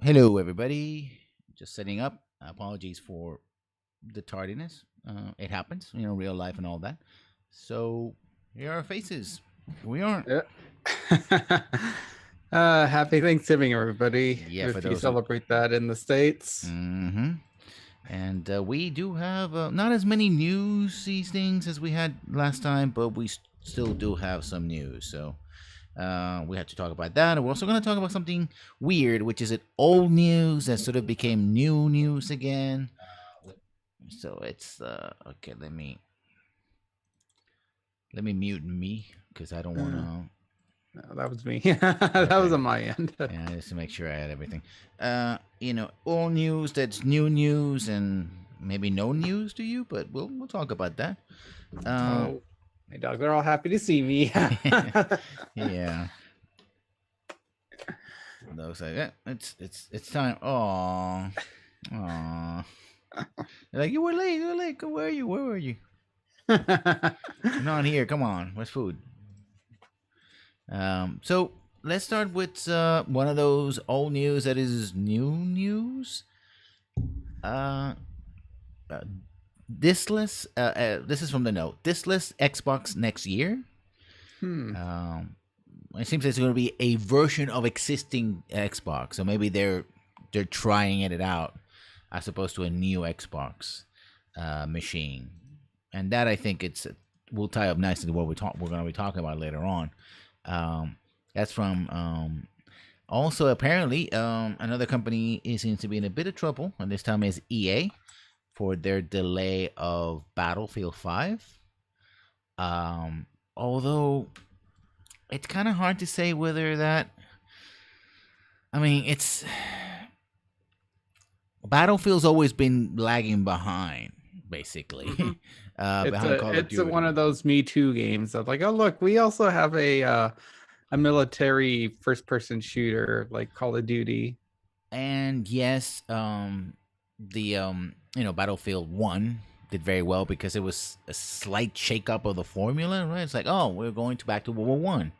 Hello, everybody. Just setting up. Apologies for the tardiness. It happens, real life and all that. So here are our faces. Here we are. Yeah. Happy Thanksgiving, everybody. Yeah, for If you those who. celebrate that in the States. Mm-hmm. And we do have not as many news these things as we had last time, but we still do have some news. So we have to talk about that. And we're also going to talk about something weird, which is it old news that sort of became new news again. So it's okay. Let me mute me because I don't want to. No, that was me. That was Okay. on my end. Yeah, just to make sure I had everything. All news that's new news and maybe no news to you, but we'll talk about that. Uh, Oh, my dogs are all happy to see me. yeah. Looks like it's time. Oh, oh. Like you were late. You were late. Where were you? Where were you? You're not here. Come on. Where's food? So let's start with one of those old news that is new news. Uh, uh this is from the note. Diskless Xbox next year. Hmm. Um, it seems it's going to be a version of existing Xbox, so maybe they're trying it out as opposed to a new Xbox machine, and that I think it's will tie up nicely to what we're going to be talking about later on. That's from also apparently another company seems to be in a bit of trouble, and this time is EA for their delay of Battlefield 5. Although it's kind of hard to say whether that. I mean, it's Battlefield's always been lagging behind, basically, Mhm. It's behind a Call of it's a, one Duty. of those Me Too games of like, oh look, we also have a military first person shooter like Call of Duty. And yes, the Battlefield One did very well because it was a slight shakeup of the formula, right? It's like, oh, we're going to back to World War One,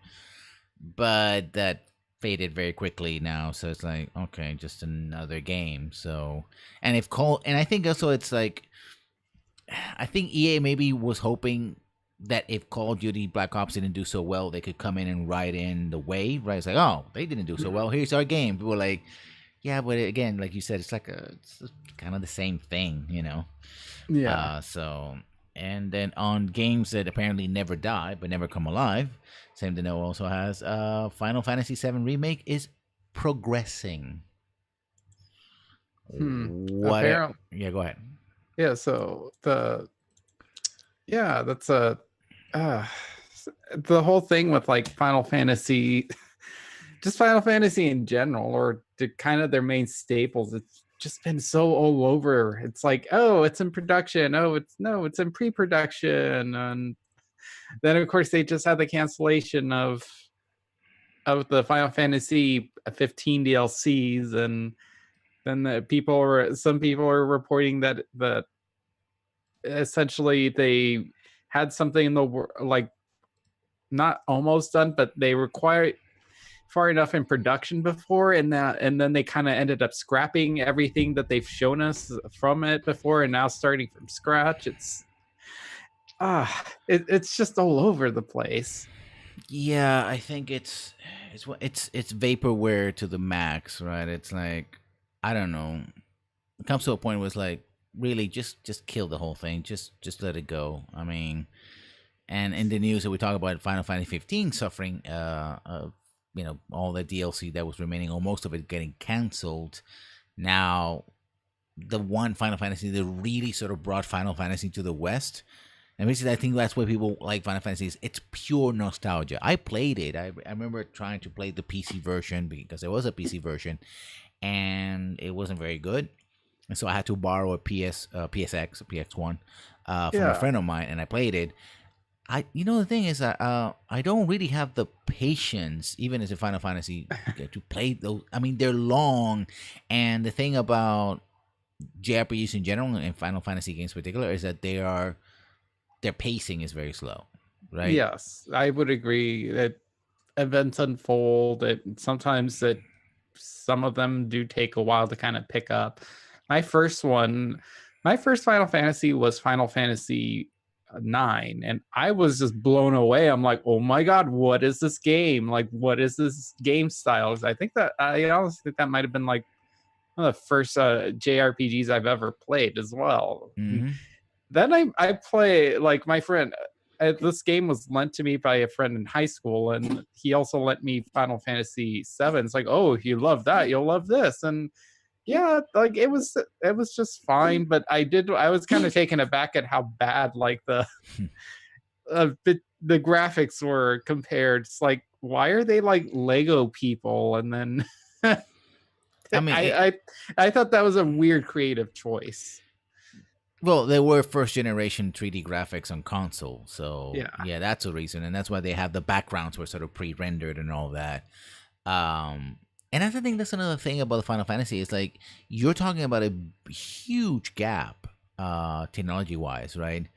but that faded very quickly now. So it's like, okay, just another game. So, and I think also it's like, I think EA maybe was hoping that if Call of Duty Black Ops didn't do so well, they could come in and ride in the wave, right? It's like, oh, they didn't do so well. Here's our game. People were like, yeah, but again, like you said, it's kind of the same thing. Yeah. So, and then on games that apparently never die but never come alive, same to know also has Final Fantasy VII Remake is progressing. Hmm. What? Apparently, Yeah, go ahead. yeah. So that's a uh, the whole thing with like Final Fantasy, just Final Fantasy in general, or kind of their main staples. It's just been so all over. It's like, oh, it's in production. Oh, it's in pre-production, and then of course they just had the cancellation of the Final Fantasy 15 DLCs, and then some people are reporting that essentially they had something in the like not almost done, but they require far enough in production before, and then they kind of ended up scrapping everything that they've shown us from it before, and now starting from scratch. It's just all over the place. Yeah, I think it's vaporware to the max, right? It's like, I don't know. It comes to a point where it's like, really just kill the whole thing. Just let it go. I mean, and in the news that we talk about Final Fantasy 15 suffering all the DLC that was remaining, or most of it getting canceled. Now, the one Final Fantasy that really sort of brought Final Fantasy to the West, and basically, I think that's why people like Final Fantasy. Is it's pure nostalgia. I played it. I remember trying to play the PC version because there was a PC version, and it wasn't very good. And so I had to borrow a PSX, a PX1, from a Yeah. friend of mine, and I played it. The thing is that I don't really have the patience, even as a Final Fantasy, to play those. I mean, they're long, and the thing about JRPGs in general and Final Fantasy games in particular is that their pacing is very slow, right? Yes, I would agree that events unfold. Sometimes that some of them do take a while to kind of pick up. My first one, my first Final Fantasy was Final Fantasy 9, and I was just blown away. I'm like, oh my god, what is this game? Like, what is this game style? 'Cause I honestly think that might have been like one of the first JRPGs I've ever played as well. And Hmm. then I play like my friend. This game was lent to me by a friend in high school, and he also lent me Final Fantasy VII. It's like, oh, if you love that, you'll love this. And yeah, like it was just fine, but I was kind of taken aback at how bad like the graphics were compared. It's like, why are they like Lego people? And then I, I mean, I thought that was a weird creative choice. well, they were first generation 3D graphics on console, so Yeah. yeah, that's a reason, and that's why they have the backgrounds were sort of pre-rendered and all that. And I think that's another thing about the Final Fantasy is like you're talking about a huge gap, technology wise, right?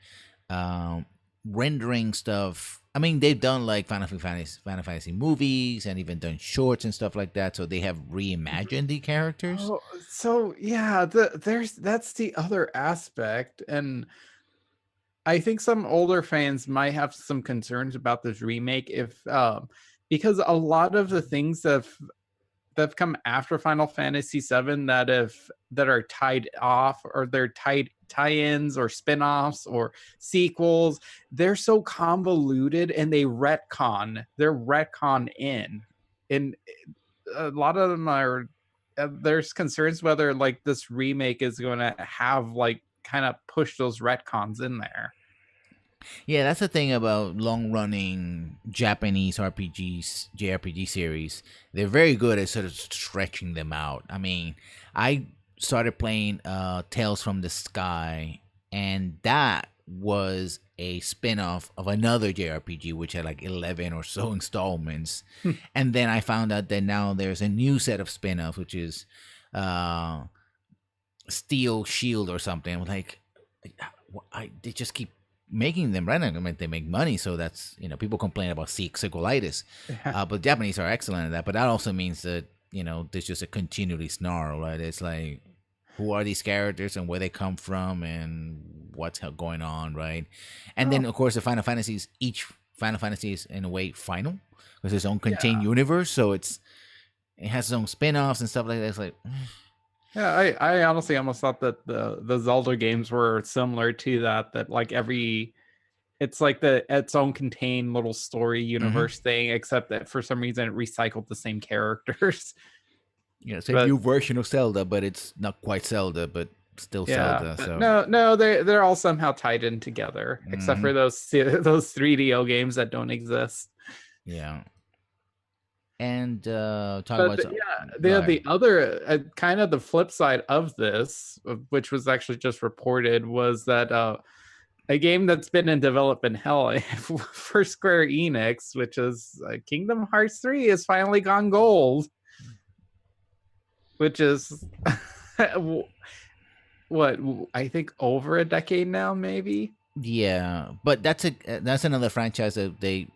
Um, Rendering stuff. I mean, they've done like Final Fantasy movies and even done shorts and stuff like that. So they have reimagined the characters. Oh, so yeah, that's the other aspect, and I think some older fans might have some concerns about this remake if because a lot of the things that have come after Final Fantasy VII that are tied off or they're tie-ins or spin-offs or sequels, they're so convoluted and they're retcon in. And a lot of them are there's concerns whether like this remake is going to have like kind of push those retcons in there. Yeah, that's the thing about long running Japanese RPGs, JRPG series. They're very good at sort of stretching them out. I mean, I started playing Tales from the Sky, and that was a spin-off of another JRPG which had like 11 or so installments. And then I found out that now there's a new set of spin-offs which is uh Steel Shield or something. I'm like, they just keep making them, right? I mean, they make money, so that's, people complain about sequelitis, but Japanese are excellent at that. But that also means that there's just a continually snarl, right? It's like, who are these characters and where they come from and what's going on, right? And then Oh, of course each Final Fantasy is in a way final because it's its own yeah. contained universe, so it has its own spin-offs and stuff like that. It's like, Yeah, I honestly almost thought that the Zelda games were similar to that like it's like its own contained little story mhm. universe thing, except that for some reason it recycled the same characters. It's a But new version of Zelda, but it's not quite Zelda, but still yeah, Zelda. but So, no, they're all somehow tied in together, except mhm, for those 3DO games that don't exist. yeah. And talk But about some. yeah, Go ahead. the other kind of the flip side of this, which was actually just reported, was that a game that's been in development hell for Square Enix, which is Kingdom Hearts 3, has finally gone gold, which is what I think over a decade now, maybe. Yeah, but that's another franchise that they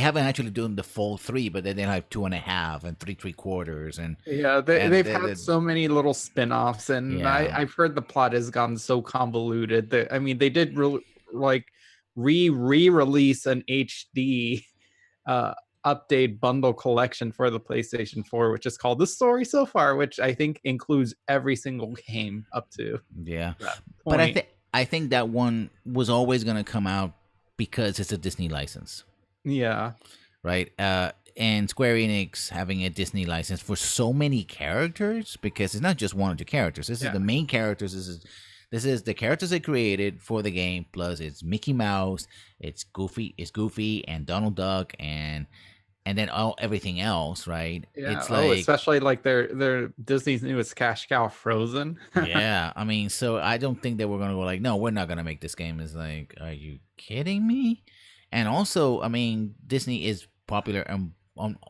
haven't actually done the full three, but then they have 2.5 and three quarters, Yeah, and they've had so many little spin-offs, and yeah. I've heard the plot has gone so convoluted that I mean they did like re-release an HD uh update bundle collection for the PlayStation 4, which is called The Story So Far, which I think includes every single game up to Yeah, that but point. I think that one was always gonna come out because it's a Disney license, Yeah. right? And Square Enix having a Disney license for so many characters, because it's not just one or two characters. This is Yeah. the main characters. This is the characters they created for the game. Plus, it's Mickey Mouse, it's Goofy and Donald Duck, and then everything else, right? Yeah. It's Oh, like, especially like their Disney's newest cash cow, Frozen. yeah. I mean, so I don't think that we're gonna go like, no, we're not gonna make this game. It's like, are you kidding me? And also, I mean, Disney is popular on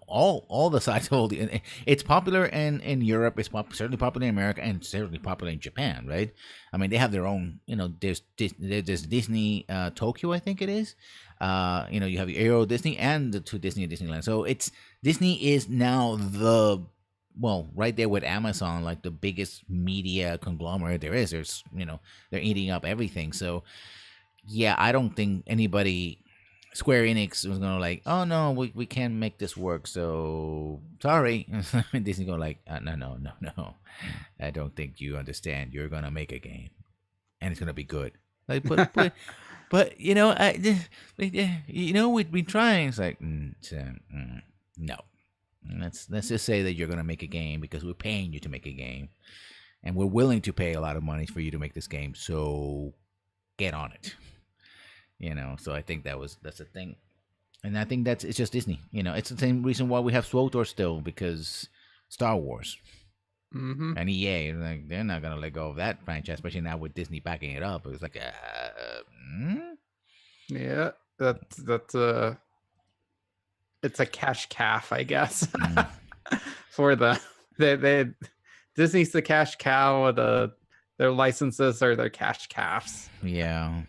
all the sides of all the. It's popular in Europe. It's certainly popular in America, and certainly popular in Japan, right? I mean, they have their own. There's Disney Tokyo, I think it is. You have Euro Disney and the two Disneyland. So it's Disney is now well, right there with Amazon, like the biggest media conglomerate there is. There's, they're eating up everything. So yeah, I don't think anybody, Square Enix was gonna like, oh no, we can't make this work. So sorry, Disney going like, no, no, no, no. I don't think you understand. You're gonna make a game, and it's gonna be good. Like, but we've been trying. It's like, no. Let's just say that you're gonna make a game because we're paying you to make a game, and we're willing to pay a lot of money for you to make this game. So get on it. So I think that's the thing, and I think it's just Disney. It's the same reason why we have SWTOR still, because Star Wars and EA, like, they're not gonna let go of that franchise, especially now with Disney backing it up. It was like, yeah, that's it's a cash calf, I guess, for they Disney's the cash cow. Their licenses are their cash calves. Yeah.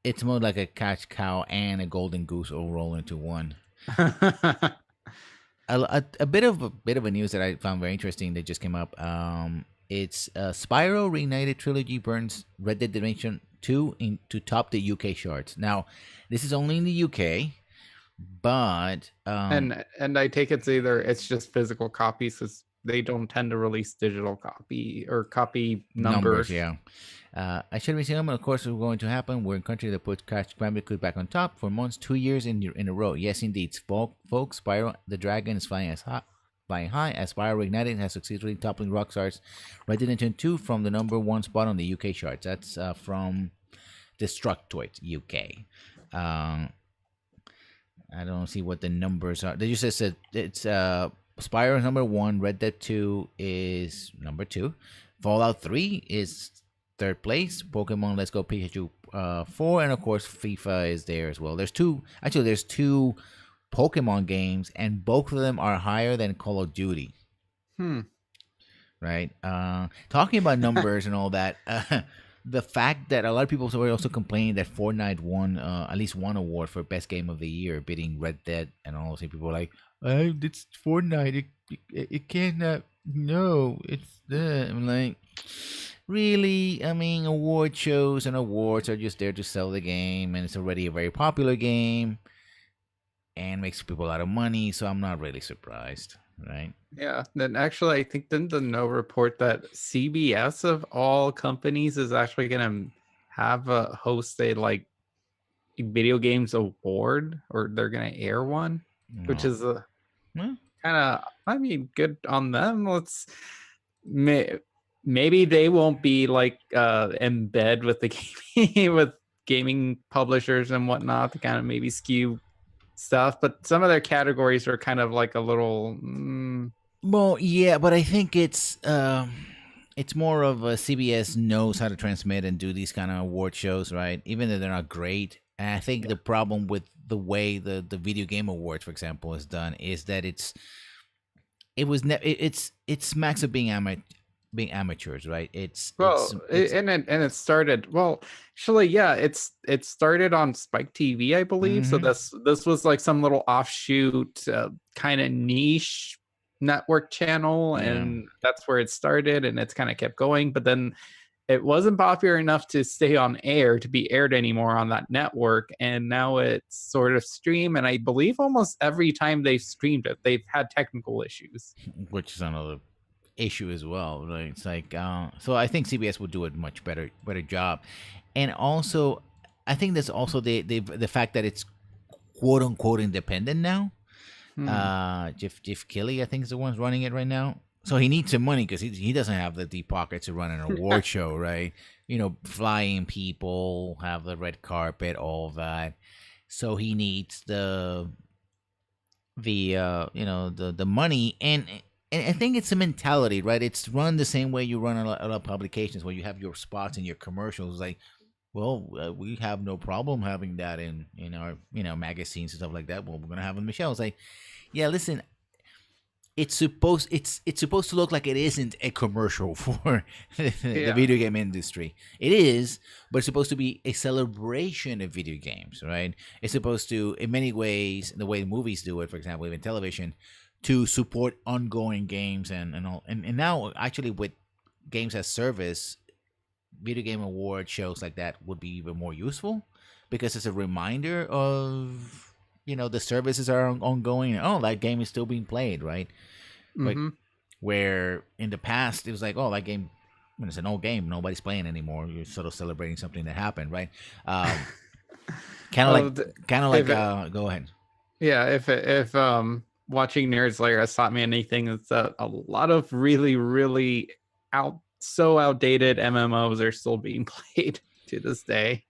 It's more like a cash cow and a golden goose all roll into one. A bit of a news that I found very interesting that just came up. It's Spyro Reignited Trilogy burns Red Dead Redemption 2 to top the UK charts. Now, this is only in the UK, but and I take it's just physical copies, because they don't tend to release digital copy or copy numbers. Yeah. I should be saying, of course, it's going to happen. We're in a country that put Crash Bandicoot back on top for months, 2 years in a row. Yes, indeed, folks. Spyro the Dragon is flying high as Spyro Ignited has successfully toppling Rockstar's Red Dead Redemption 2 from the number one spot on the UK charts. That's from Destructoid UK. I don't see what the numbers are. They just said it's Spyro is number 1, Red Dead 2 is number 2, Fallout 3 is third place, Pokemon Let's Go Pikachu 4, and of course FIFA is there as well. There's two Pokemon games, and both of them are higher than Call of Duty. Right? Talking about numbers and all that, the fact that a lot of people were also complaining that Fortnite won at least one award for best game of the year, beating Red Dead, and all those people were like, it's Fortnite, it cannot, no, it's that. I'm like, really? I mean, award shows and awards are just there to sell the game, and it's already a very popular game and makes people a lot of money, so I'm not really surprised, right? Yeah. Then actually, I think didn't the no report that CBS of all companies is actually gonna have a host a like video games award, or they're gonna air one, which is kind of, I mean, good on them. Maybe they won't be like embed with the gaming with gaming publishers and whatnot to kind of maybe skew stuff, but some of their categories are kind of like a little well, yeah, but I think it's more of a CBS knows how to transmit and do these kind of award shows, right? Even though they're not great. And I think the problem with the way the video game awards, for example, is done is that it smacks of being amateurs, right? it started, well, actually, yeah, it started on Spike TV, I believe. So this was like some little offshoot kind of niche network channel, and that's where it started, and it's kind of kept going, but then it wasn't popular enough to stay on air to be aired anymore on that network, and now it's sort of streamed, and I believe almost every time they've streamed it, they've had technical issues, which is another issue as well, right? It's like so I think CBS would do a much better job. And also I think there's also the fact that it's quote unquote independent now. Jeff Keighley, I think, is the one running it right now. So he needs some money because he doesn't have the deep pockets to run an award show, right? Flying people, have the red carpet, all of that. So he needs the money, and I think it's a mentality, right? It's run the same way you run a lot of publications, where you have your spots and your commercials. Like, well, we have no problem having that in our magazines and stuff like that. Well, we're gonna have it. Michelle's like, yeah, listen, it's supposed to look like it isn't a commercial for the video game industry. It is, but it's supposed to be a celebration of video games, right? It's supposed to, in many ways, the way movies do it, for example, even television, to support ongoing games and all. And now actually with games as service, video game award shows like that would be even more useful because it's a reminder of the services are ongoing. Oh, that game is still being played, right? Like Mm-hmm. where in the past it was like, oh, that game, when it's an old game, nobody's playing anymore. You're sort of celebrating something that happened, right? Kind of like, Well, if it, go ahead. yeah, if watching Nerd Slayer has taught me anything, it's that a lot of really, really outdated MMOs are still being played to this day.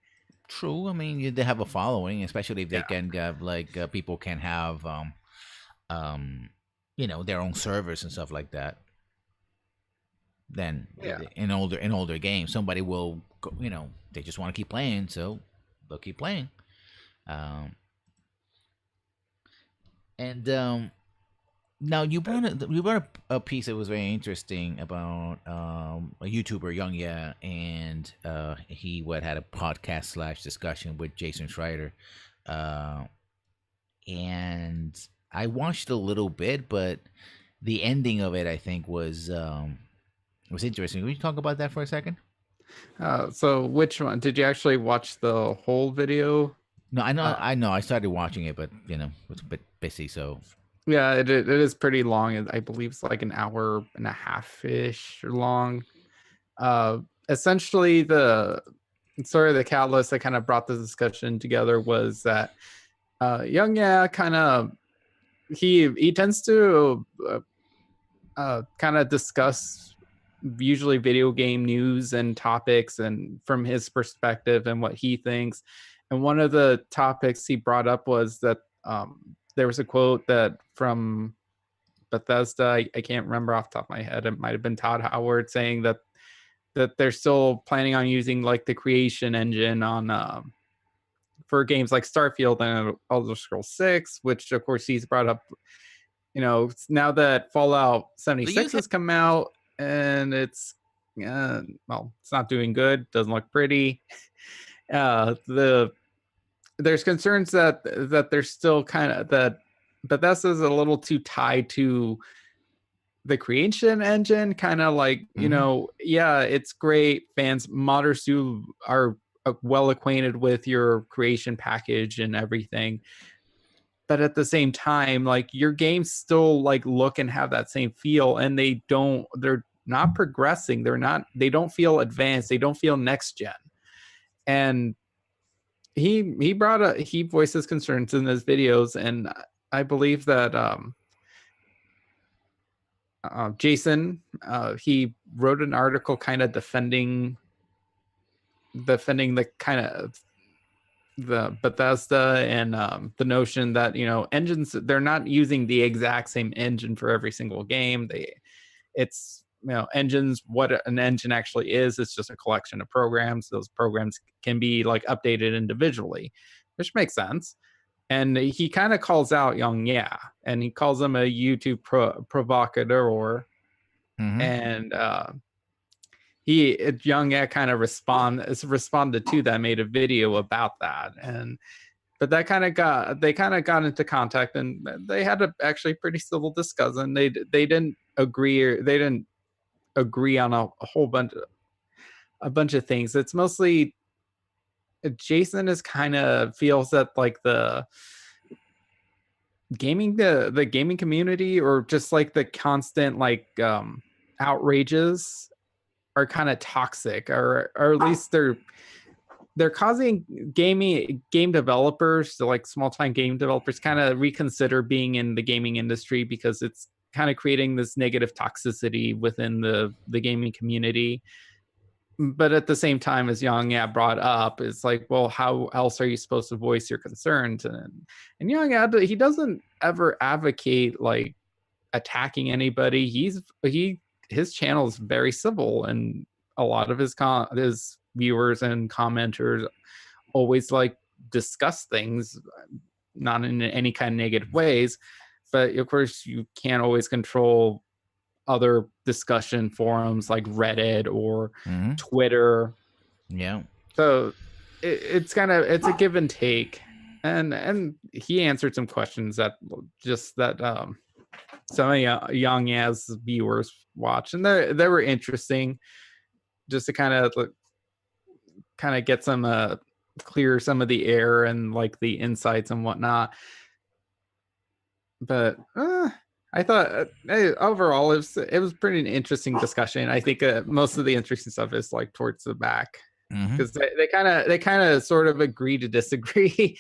True. I mean, they have a following, especially if they Yeah. can people can have um, their own servers and stuff like that. Then Yeah. in older games, somebody will go, they just want to keep playing, so they'll keep playing. Um, and Now you brought up a piece that was very interesting about a YouTuber, Young Yeah, and he had a podcast slash discussion with Jason Schreider, uh, and I watched a little bit, but the ending of it I think was interesting. Can you talk about that for a second? So which one did you actually watch the whole video? No, I know, Uh, I know. I started watching it, but was a bit busy, so. yeah, it is pretty long. I believe it's like an hour and a half ish long. Essentially, the sort of the catalyst that kind of brought the discussion together was that Young Yeah kind of he tends to kind of discuss usually video game news and topics and from his perspective and what he thinks. And one of the topics he brought up was that there was a quote that from Bethesda, I can't remember off the top of my head. It might have been Todd Howard saying that they're still planning on using like the creation engine on for games like Starfield and Elder Scrolls 6, which of course he's brought up. Now that Fallout Do you 76 think? has come out and it's it's not doing good, doesn't look pretty. There's concerns that there's still kind of that Bethesda's a little too tied to the creation engine, kind of like, Mm-hmm. yeah, it's great. Modders who are well acquainted with your creation package and everything. But at the same time, like your games still like look and have that same feel, and they're not progressing. They don't feel advanced. They don't feel next gen. And he voices concerns in his videos, and I believe that Jason, he wrote an article kind of defending the kind of the Bethesda and the notion that engines, they're not using the exact same engine for every single game. It's engines, what an engine actually is, it's just a collection of programs. Those programs can be like updated individually, which makes sense. And he kind of calls out Young Yeah, and he calls him a YouTube provocateur. Mm-hmm. And Young Yeah kind of responded to that, made a video about that. And but they kind of got into contact, and they had a actually pretty civil discussion. They didn't agree, or they didn't agree on a whole bunch of things. It's mostly Jason is kind of feels that like the gaming community, or just like the constant like outrages, are kind of toxic, or at least they're causing game developers, so like small time game developers, kind of reconsider being in the gaming industry, because it's kind of creating this negative toxicity within the gaming community. But at the same time, as Young Yeah brought up, it's like, well, how else are you supposed to voice your concerns? And Young Yeah, he doesn't ever advocate like attacking anybody. His channel is very civil, and a lot of his viewers and commenters always like discuss things, not in any kind of negative ways. But of course, you can't always control other discussion forums like Reddit or Mm-hmm. Twitter. Yeah. So it's a give and take. And he answered some questions that some of young as viewers watch, and they were interesting, just to kind of get some clear some of the air and like the insights and whatnot. But I thought overall it was pretty an interesting discussion. I think most of the interesting stuff is like towards the back, because they kind of sort of agree to disagree.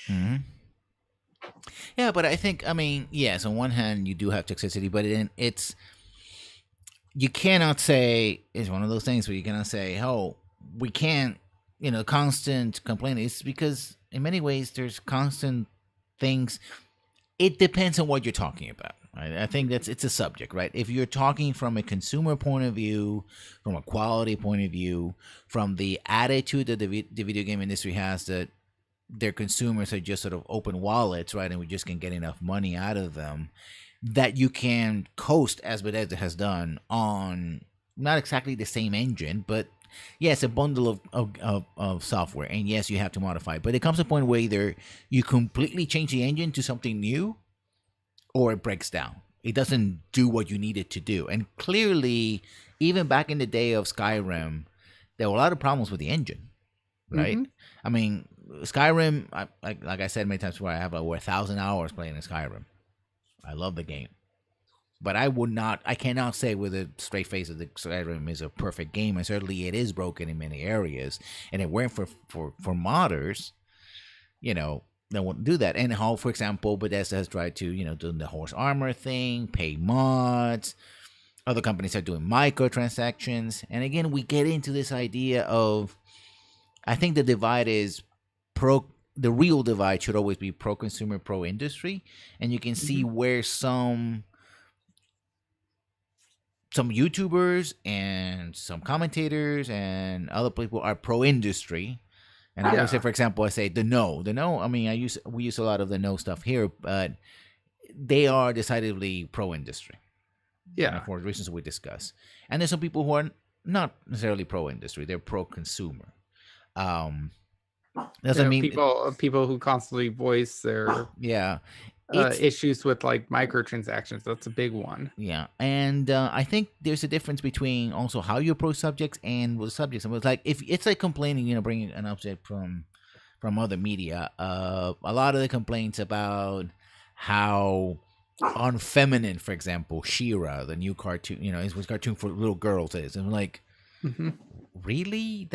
Yeah, but I think, I mean, yes, on one hand you do have toxicity, but it's, you cannot say, it's one of those things where you cannot say, oh, we can't, constant complaining. It's because in many ways there's constant things. It depends on what you're talking about. Right? I think it's a subject, right? If you're talking from a consumer point of view, from a quality point of view, from the attitude that the video game industry has, that their consumers are just sort of open wallets, right? And we just can't get enough money out of them, that you can coast, as Bethesda has done, on not exactly the same engine, but yes, a bundle of software. And yes, you have to modify it. But it comes to a point where either you completely change the engine to something new, or it breaks down. It doesn't do what you need it to do. And clearly, even back in the day of Skyrim, there were a lot of problems with the engine, right? I mean, Skyrim, like I said many times before, I have over 1,000 hours playing in Skyrim. I love the game. But I cannot say with a straight face that the Skyrim is a perfect game, and certainly it is broken in many areas. And if it weren't for modders, they wouldn't do that. And how, for example, Bethesda has tried to, do the horse armor thing, pay mods. Other companies are doing microtransactions. And again, we get into this idea of, I think the divide is the real divide should always be pro-consumer, pro-industry. And you can see where some YouTubers and some commentators and other people are pro-industry. And I would say, for example, I say the no. I mean, we use a lot of the no stuff here, but they are decidedly pro-industry. Yeah, for reasons we discuss. And there's some people who are not necessarily pro-industry; they're pro-consumer. Doesn't mean people who constantly voice their issues with like microtransactions. That's a big one. Yeah, and I think there's a difference between also how you approach subjects and with subjects. And it's like, if it's like complaining, bringing an object from other media. A lot of the complaints about how unfeminine, for example, She-Ra, the new cartoon, it was cartoon for little girls, is, and I'm like, really?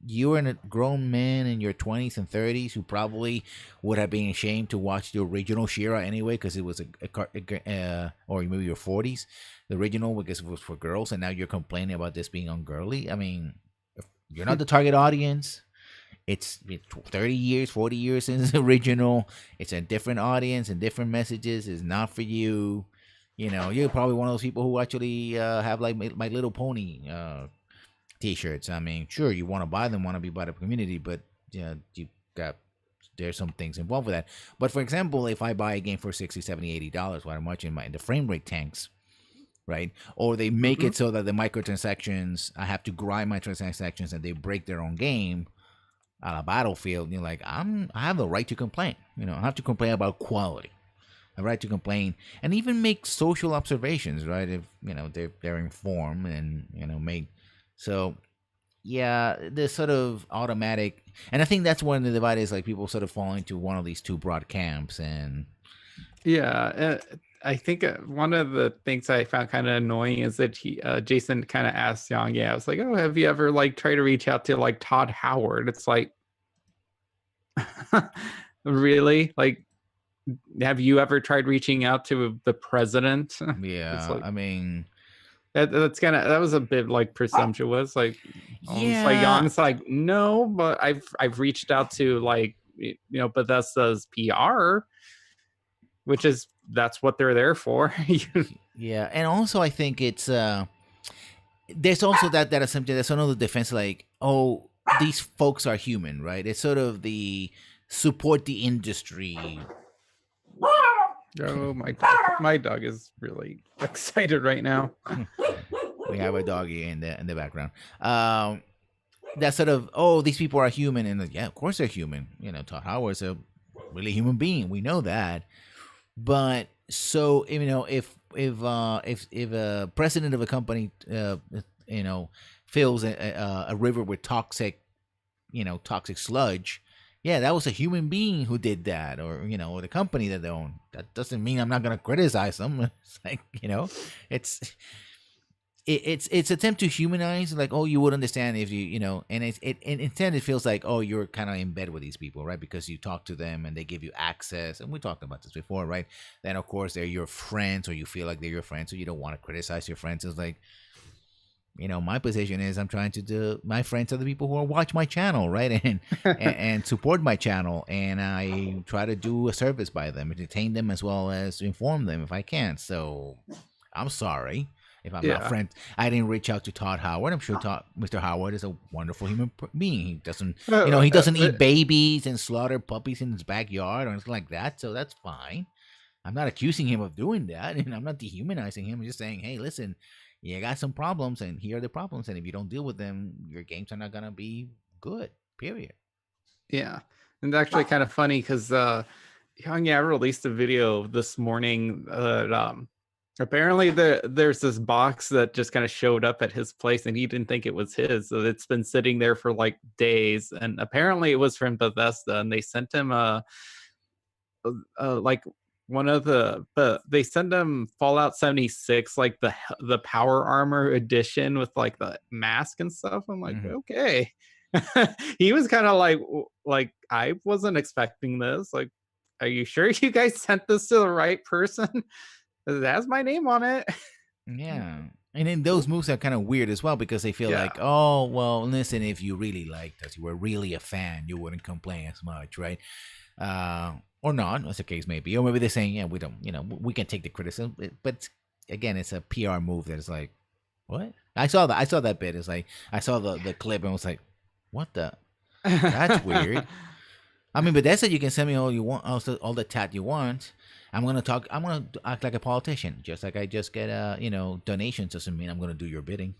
You're a grown man in your 20s and 30s who probably would have been ashamed to watch the original She-Ra anyway, because it was or maybe your 40s, the original, because it was for girls, and now you're complaining about this being ungirly. I mean, you're not the target audience. It's 30 years, 40 years since the original. It's a different audience and different messages. It's not for you. You're probably one of those people who actually have like My Little Pony T-shirts. I mean, sure, you want to buy them, want to be part of the community, but there's some things involved with that. But for example, if I buy a game for $60, $70, $80 while I'm watching the frame rate tanks, right? Or they make it so that the microtransactions, I have to grind my transactions and they break their own game on a Battlefield. You're like, I have the right to complain. I have to complain about quality. A right to complain and even make social observations, right? If they're informed and make. So, yeah, the sort of automatic, and I think that's one of the divide is like people sort of fall into one of these two broad camps. And I think one of the things I found kind of annoying is that Jason kind of asked Young, I was like, oh, have you ever like tried to reach out to like Todd Howard? It's like, really? Like, have you ever tried reaching out to the president? Yeah, like, I mean, that was a bit like presumptuous. Like, like Young's like, no, but I've reached out to like Bethesda's PR, which is that's what they're there for. Yeah, and also I think it's there's also that assumption. There's another defense, like, oh, these folks are human, right? It's sort of the support the industry. Oh, my dog is really excited right now. We have a doggy in the background. That sort of, oh, these people are human, and yeah, of course they're human. Todd Howard's a really human being. We know that. But so if if a president of a company you know fills a river with toxic sludge, yeah, that was a human being who did that, or or the company that they own. That doesn't mean I'm not gonna criticize them. It's like it's it's attempt to humanize, like, oh, you would understand if and instead it feels like, oh, you're kind of in bed with these people, right? Because you talk to them and they give you access, and we talked about this before, right? Then of course they're your friends, or you feel like they're your friends, so you don't want to criticize your friends. It's like, my position is I'm trying to do my friends are the people who watch my channel, right? And support my channel, and I try to do a service by them, entertain them as well as inform them if I can. So I'm sorry if I'm not Yeah. friends. I didn't reach out to Todd Howard. I'm sure Mr. Howard is a wonderful human being. He doesn't, he doesn't eat babies and slaughter puppies in his backyard or anything like that. So that's fine. I'm not accusing him of doing that, and I'm not dehumanizing him. I'm just saying, hey, listen, you got some problems, and here are the problems, and if you don't deal with them, your games are not gonna be good. Period. Yeah. And actually kind of funny because Young released a video this morning that apparently there's this box that just kind of showed up at his place and he didn't think it was his. So it's been sitting there for like days. And apparently it was from Bethesda, and they sent him like but they sent him Fallout 76, like the power armor edition with like the mask and stuff. I'm like, okay. He was kind of like I wasn't expecting this. Like, are you sure you guys sent this to the right person? It has my name on it. Yeah. And then those moves are kind of weird as well, because they feel like, oh, well, listen, if you really liked us, you were really a fan, you wouldn't complain as much, right? Or not, as the case may be. Or maybe they're saying, yeah, we don't, we can take the criticism. But again, it's a PR move that is like, what? I saw that bit. It's like, I saw the clip and was like, what the? That's weird. I mean, but that's it. You can send me all you want, also all the tat you want. I'm gonna act like a politician, just like I just get donations. Doesn't mean I'm gonna do your bidding,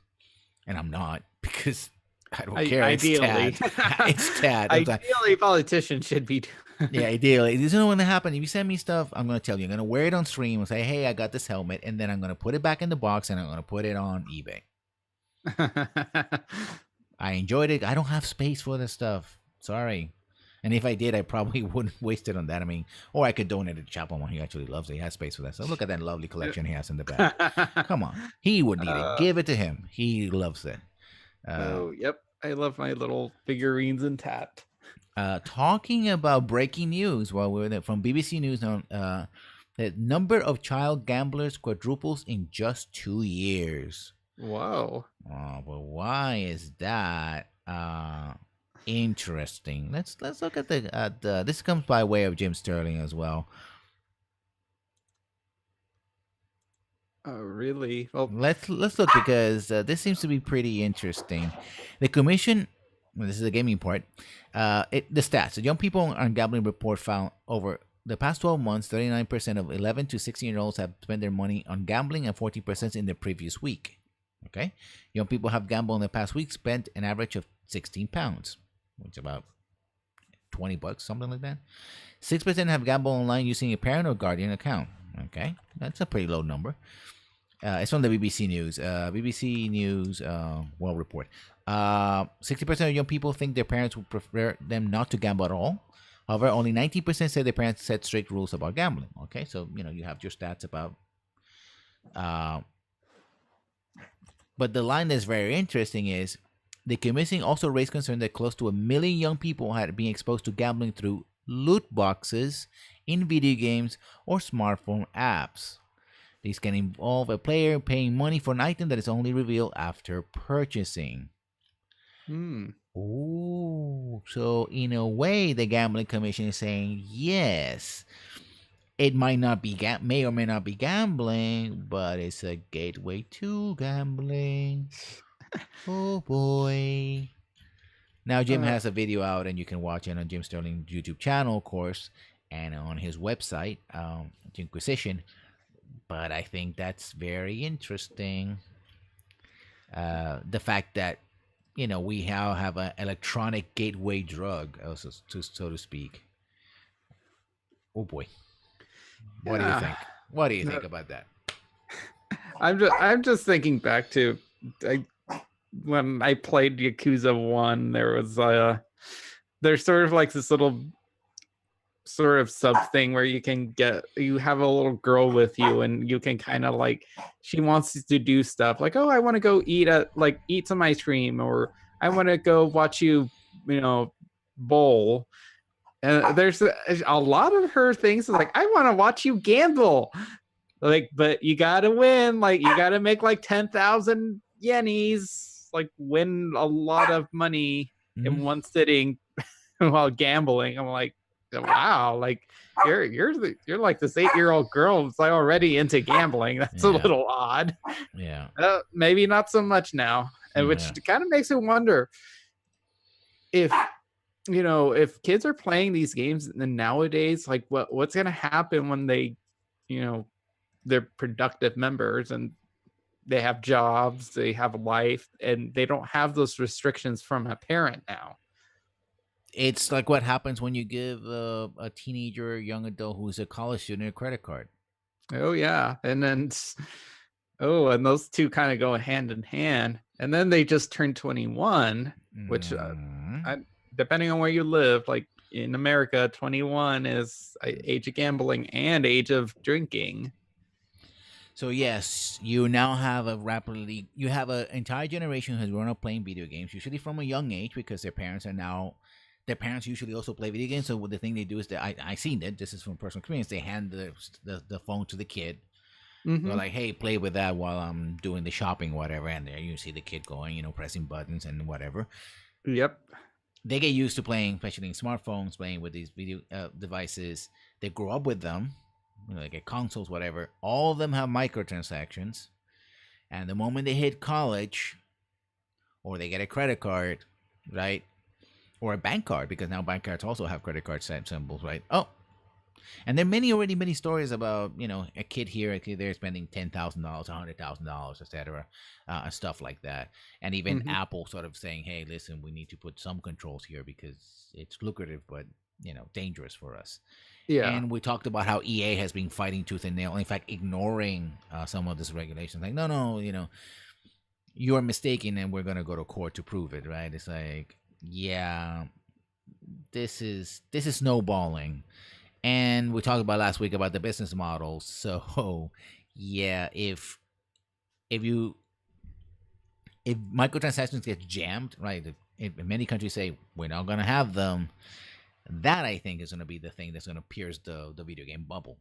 and I'm not, because I don't care. Ideally, it's tat. It's tat. Ideally, politicians should be. Yeah, ideally. This is what's gonna happen. If you send me stuff, I'm gonna tell you. I'm gonna wear it on stream and say, "Hey, I got this helmet," and then I'm gonna put it back in the box and I'm gonna put it on eBay. I enjoyed it. I don't have space for this stuff. Sorry. And if I did, I probably wouldn't waste it on that. I mean, or I could donate it to Chapel. He actually loves it. He has space for that. So look at that lovely collection he has in the back. Come on. He would need it. Give it to him. He loves it. Yep. I love my little figurines and tat. Talking about breaking news, while we're there, from BBC News, the number of child gamblers quadruples in just 2 years. Whoa. Oh, but why is that? Interesting. Let's look at the this comes by way of Jim Sterling as well. Oh, really? Well, let's look, because this seems to be pretty interesting. The commission, well, this is the gaming part. The stats. The young people on gambling report found over the past 12 months, 39% of 11 to 16-year-olds have spent their money on gambling, and 40% in the previous week. Okay, young people have gambled in the past week, spent an average of £16, which is about $20, something like that. 6% have gambled online using a parent or guardian account. Okay, that's a pretty low number. It's from the BBC News. BBC News World Report. 60% of young people think their parents would prefer them not to gamble at all. However, only 19% say their parents set strict rules about gambling. Okay, so you have your stats about. But the line that's very interesting is, the commission also raised concern that close to 1 million young people had been exposed to gambling through loot boxes in video games or smartphone apps. These can involve a player paying money for an item that is only revealed after purchasing. Ooh, so in a way, the Gambling Commission is saying, yes, it might not be may or may not be gambling, but it's a gateway to gambling. Oh boy. Now Jim has a video out, and you can watch it on Jim Sterling's YouTube channel, of course, and on his website, Inquisition. But I think that's very interesting. The fact that we now have an electronic gateway drug, so to speak. Oh boy. What do you think? What do you think about that? I'm just thinking back to I, when I played Yakuza 1, there's sort of like this little sort of sub thing where you have a little girl with you, and you can kind of like, she wants to do stuff like, oh, I want to go eat some ice cream, or I want to go watch you know bowl. And there's a lot of her things is like, I want to watch you gamble, like, but you gotta win, like you gotta make like 10,000 yenis, like win a lot of money in Mhm. one sitting while gambling. I'm like, wow, like you're like this 8-year-old girl who's like already into gambling. That's a Yeah, little odd. yeah, Maybe not so much now, and which yeah. kind of makes me wonder if if kids are playing these games then nowadays, like what's gonna happen when you know they're productive members and they have jobs, they have a life, and they don't have those restrictions from a parent now. It's like what happens when you give a teenager, young adult who's a college student a credit card. Oh yeah, and then oh, and those two kind of go hand in hand, and then they just turn 21, which Mhm. I, depending on where you live, like in America, 21 is age of gambling and age of drinking. So yes, you now have you have an entire generation who has grown up playing video games, usually from a young age because their parents usually also play video games. So what the thing they do is that I seen it. This is from personal experience. They hand the phone to the kid. They're Mm-hmm. like, hey, play with that while I'm doing the shopping, whatever. And there you see the kid going, pressing buttons and whatever. Yep. They get used to playing, especially in smartphones, playing with these video devices. They grow up with them, they get consoles, whatever. All of them have microtransactions, and the moment they hit college, or they get a credit card, right, or a bank card, because now bank cards also have credit card symbols, right? Oh, and there are many stories about a kid here, a kid there spending $10,000, $100,000, etc., and stuff like that. And even Mm-hmm. Apple sort of saying, "Hey, listen, we need to put some controls here because it's lucrative, but dangerous for us." Yeah. And we talked about how EA has been fighting tooth and nail, in fact, ignoring some of this regulations. Like, no, no, you're mistaken, and we're gonna go to court to prove it, right? It's like, yeah, this is snowballing. And we talked about last week about the business models. So, yeah, if you if microtransactions get jammed, right? If many countries say we're not gonna have them, that I think is gonna be the thing that's gonna pierce the video game bubble,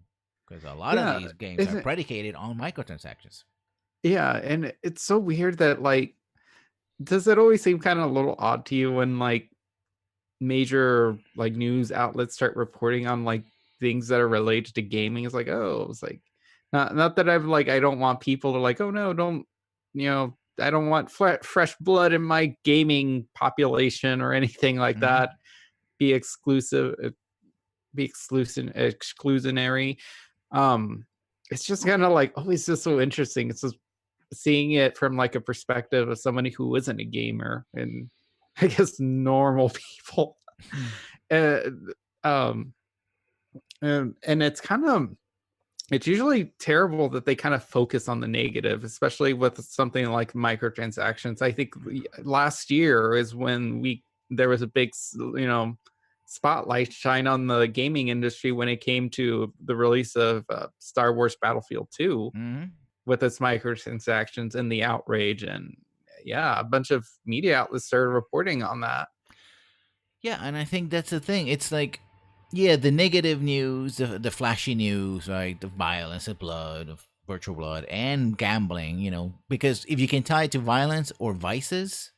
because a lot of Yeah. these games are Isn't predicated on microtransactions. Yeah, and it's so weird that like, does it always seem kind of a little odd to you when like major like news outlets start reporting on like things that are related to gaming? It's like, oh, it's like, not that I don't want people to like, oh no, don't, I don't want fresh blood in my gaming population or anything like Hmm. that. Be exclusive, exclusionary. Um, it's just kind of like, oh, it's just so interesting. It's just seeing it from like a perspective of somebody who isn't a gamer and I guess normal people. Uh, um, and it's usually terrible that they kind of focus on the negative, especially with something like microtransactions. I think last year is when there was a big, spotlight shine on the gaming industry when it came to the release of Star Wars Battlefield 2 Hmm. with its microtransactions and the outrage. And yeah, a bunch of media outlets started reporting on that. Yeah, and I think that's the thing. It's like, yeah, the negative news, the flashy news, right? The violence, the blood, of virtual blood, and gambling. Because if you can tie it to violence or vices,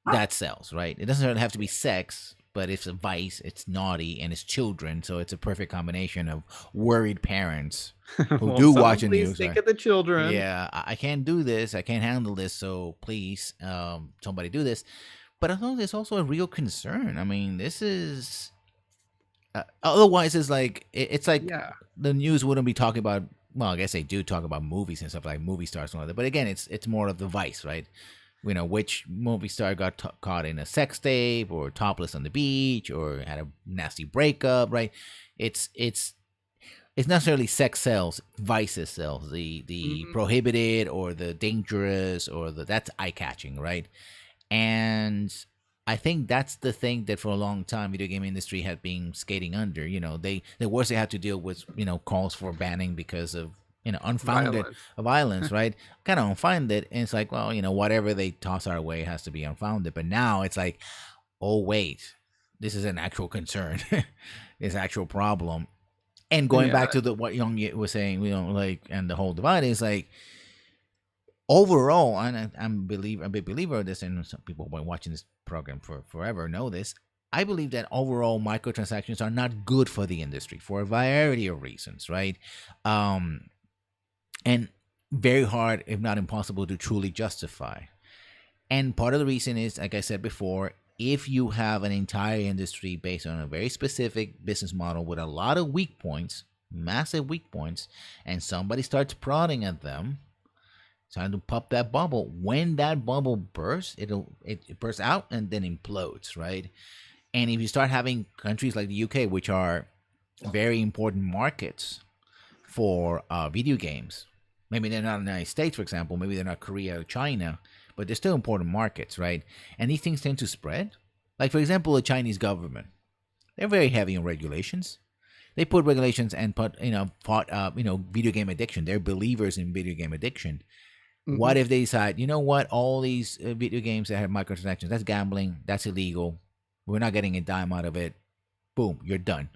that sells, right? It doesn't have to be sex, but it's a vice, it's naughty, and it's children. So it's a perfect combination of worried parents who Well, do someone watch the please news. think Right? of the children. Yeah, I can't do this. I can't handle this. So please, somebody do this. But I think there's also a real concern. I mean, this is otherwise it's like it's like Yeah. the news wouldn't be talking about. Well, I guess they do talk about movies and stuff like movie stars and all that. But again, it's more of the vice, right? Which movie star got caught in a sex tape or topless on the beach or had a nasty breakup, right? It's it's not necessarily sex sells, vices sells. The Hmm. prohibited or the dangerous or the that's eye catching, right? And I think that's the thing that for a long time video game industry had been skating under. The worst they had to deal with calls for banning because of unfounded Violence. violence, right? Kind of unfounded, and it's like, well, whatever they toss our way has to be unfounded. But now it's like, oh wait, this is an actual concern, this actual problem. And going Yeah. back to the what Young was saying, like, and the whole divide is like, overall, and I'm a big believer of this, and some people who have been watching this program for forever know this. I believe that overall microtransactions are not good for the industry for a variety of reasons, right? Um, and very hard, if not impossible, to truly justify. And part of the reason is, like I said before, if you have an entire industry based on a very specific business model with a lot of weak points, massive weak points, and somebody starts prodding at them, trying to pop that bubble. When that bubble bursts, it bursts out and then implodes, right? And if you start having countries like the UK, which are very important markets for video games, maybe they're not in the United States, for example, maybe they're not Korea or China, but they're still important markets, right? And these things tend to spread. Like, for example, the Chinese government, they're very heavy on regulations. They put regulations and put, video game addiction. They're believers in video game addiction. Hmm. What if they decide, you know what, all these video games that have microtransactions, that's gambling, that's illegal. We're not getting a dime out of it. Boom, you're done.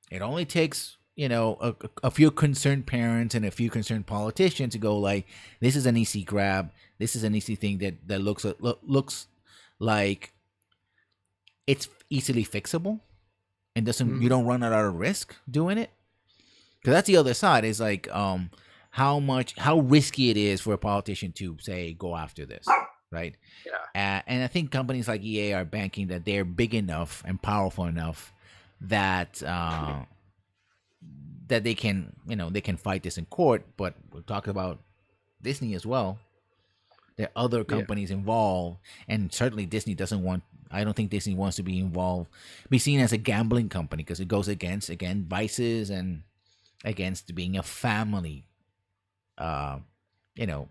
It only takes, a few concerned parents and a few concerned politicians to go like, this is an easy grab. This is an easy thing that looks like it's easily fixable and doesn't, you Hmm. don't run out of risk doing it. Because that's the other side is like, how risky it is for a politician to say go after this, right? Yeah. And I think companies like EA are banking that they're big enough and powerful enough that that they can fight this in court. But we're talking about Disney as well. There are other Yeah. companies involved, and certainly Disney doesn't want. I don't think Disney wants to be involved, be seen as a gambling company because it goes against again vices and against being a family uh, you know,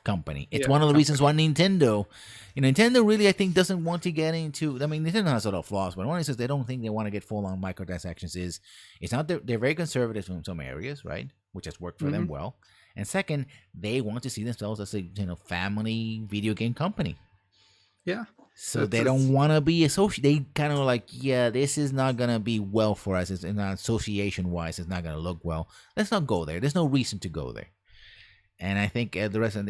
company. It's Yeah. one of the reasons why Company. Nintendo really, I think, doesn't want to get into. I mean, Nintendo has a lot of flaws, but one of the reasons they don't think they want to get full on microtransactions is it's not they're very conservative in some areas, right? Which has worked for them Hmm. well. And second, they want to see themselves as a family video game company. Yeah. So It's they don't just, want to be associated. They kind of like, yeah, this is not gonna be well for us. It's not association wise. It's not gonna look well. Let's not go there. There's no reason to go there. And I think the rest of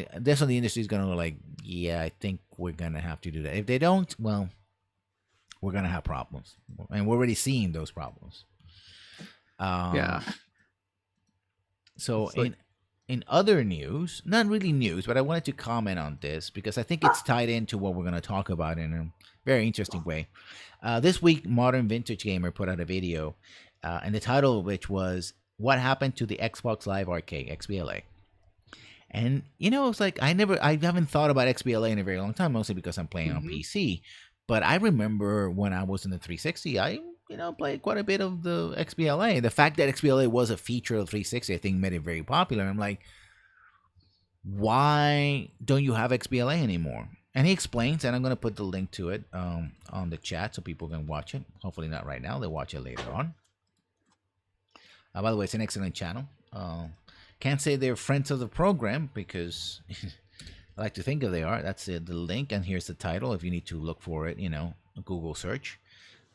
the industry is gonna go like, yeah, I think we're gonna have to do that. If they don't, well, we're gonna have problems, and we're already seeing those problems. yeah. Um, so It's like, in other news, not really news, but I wanted to comment on this because I think it's tied into what we're gonna talk about in a very interesting way. This week, Modern Vintage Gamer put out a video, and the title of which was "What Happened to the Xbox Live Arcade (XBLA)." And it's like I haven't thought about XBLA in a very long time, mostly because I'm playing on hmm PC. But I remember when I was in the 360, I played quite a bit of the XBLA. The fact that XBLA was a feature of 360, I think, made it very popular. I'm like, why don't you have XBLA anymore? And he explains, and I'm going to put the link to it on the chat so people can watch it. Hopefully not right now; they'll watch it later on. By the way, it's an excellent channel. Can't say they're friends of the program because I like to think of they are. That's the link, and here's the title. If you need to look for it, Google search.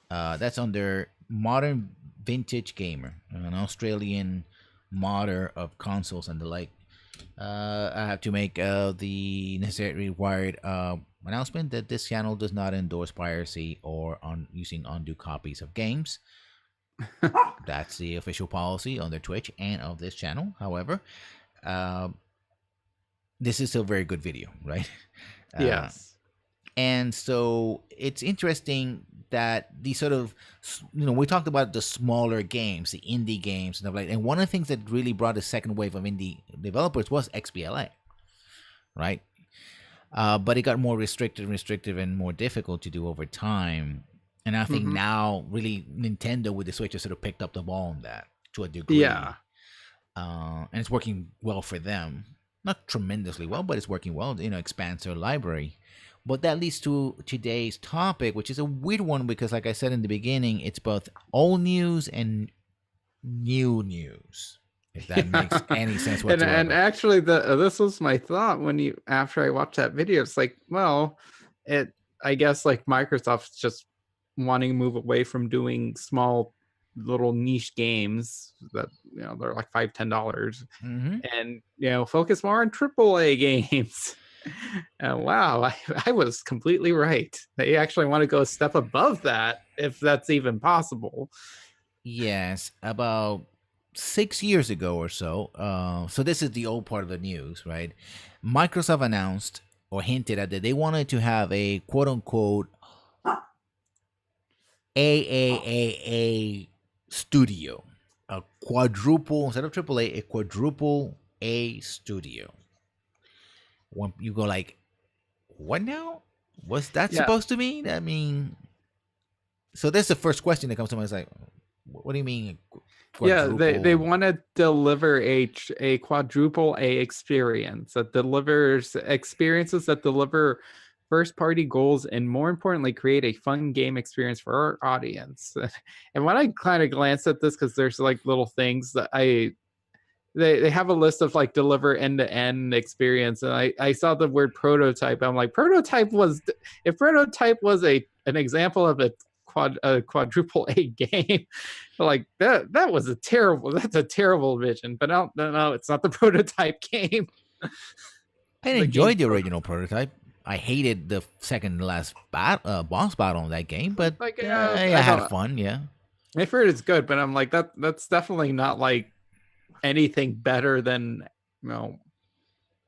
That's under Modern Vintage Gamer, an Australian modder of consoles and the like. I have to make the necessary required announcement that this channel does not endorse piracy or on using undue copies of games. That's the official policy on their Twitch and of this channel. However, uh, this is still a very good video, right? Uh, yes. and so it's interesting that these sort of, we talked about the smaller games, the indie games, and stuff like that. And one of the things that really brought a second wave of indie developers was XBLA, right? But it got more restrictive and more difficult to do over time. And I think Hmm. now, really, Nintendo with the Switch has sort of picked up the ball on that to a Yeah. degree, and it's working well for them. Not tremendously well, but it's working well. Expands their library. But that leads to today's topic, which is a weird one because, like I said in the beginning, it's both old news and new news. If that makes Yeah. any sense And whatsoever. actually, this was my thought when you after I watched that video. It's like, well, it I guess like Microsoft's just wanting to move away from doing small little niche games that they're like $5-10, Mm-hmm. and focus more on AAA games. Wow, I was completely right. They actually want to go a step above that, if that's even possible. Yes, about 6 years ago or so. So this is the old part of the news, right? Microsoft announced or hinted at that they wanted to have a quote unquote AAAA studio, a quadruple instead of AAA, a quadruple A studio. When you go like, what now? What's that Yeah, supposed to mean? I mean, so that's the first question that comes to mind. Is like, what do you mean yeah, they quadruple? want to deliver a quadruple A experience that delivers experiences that deliver first party goals, and more importantly create a fun game experience for our audience. And when I kind of glanced at this, because there's like little things that they have a list of like deliver end to end experience, and I saw the word prototype. I'm like, prototype was, if prototype was an example of a quadruple A game, like that was that's a terrible vision. But no, it's not the prototype game. I The game's enjoyed the original prototype. prototype. I hated the second to last boss battle in that game, but Like I I had don't. fun. Yeah, I've heard it's good, but I'm like that's definitely not like anything better than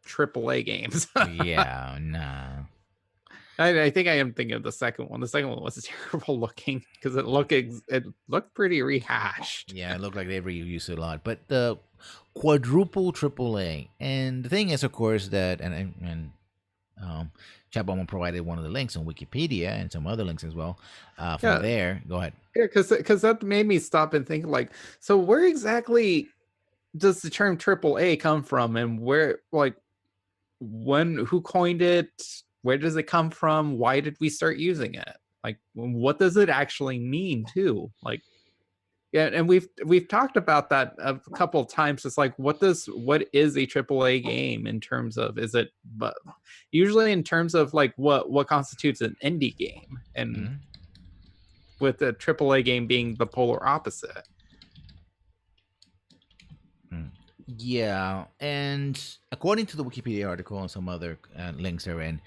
triple A games. yeah, nah, I think I am thinking of the second one. The second one was terrible looking because it looked pretty rehashed. yeah. It looked like they reused it a lot, but the quadruple AAA. And the thing is, of course, that um, Chatbomb provided one of the links on Wikipedia and some other links as well. From Yeah, there, go ahead. yeah, because that made me stop and think like, so where exactly does the term triple A come from, and where like who coined it? Where does it come from? Why did we start using it? Like, what does it actually mean too? Like, yeah, and we've talked about that a couple of times. It's like, what is a triple A game in terms of, is it, but usually in terms of like what constitutes an indie game, and Mm-hmm. with a triple A game being the polar opposite. Yeah, and according to the Wikipedia article and some other links therein,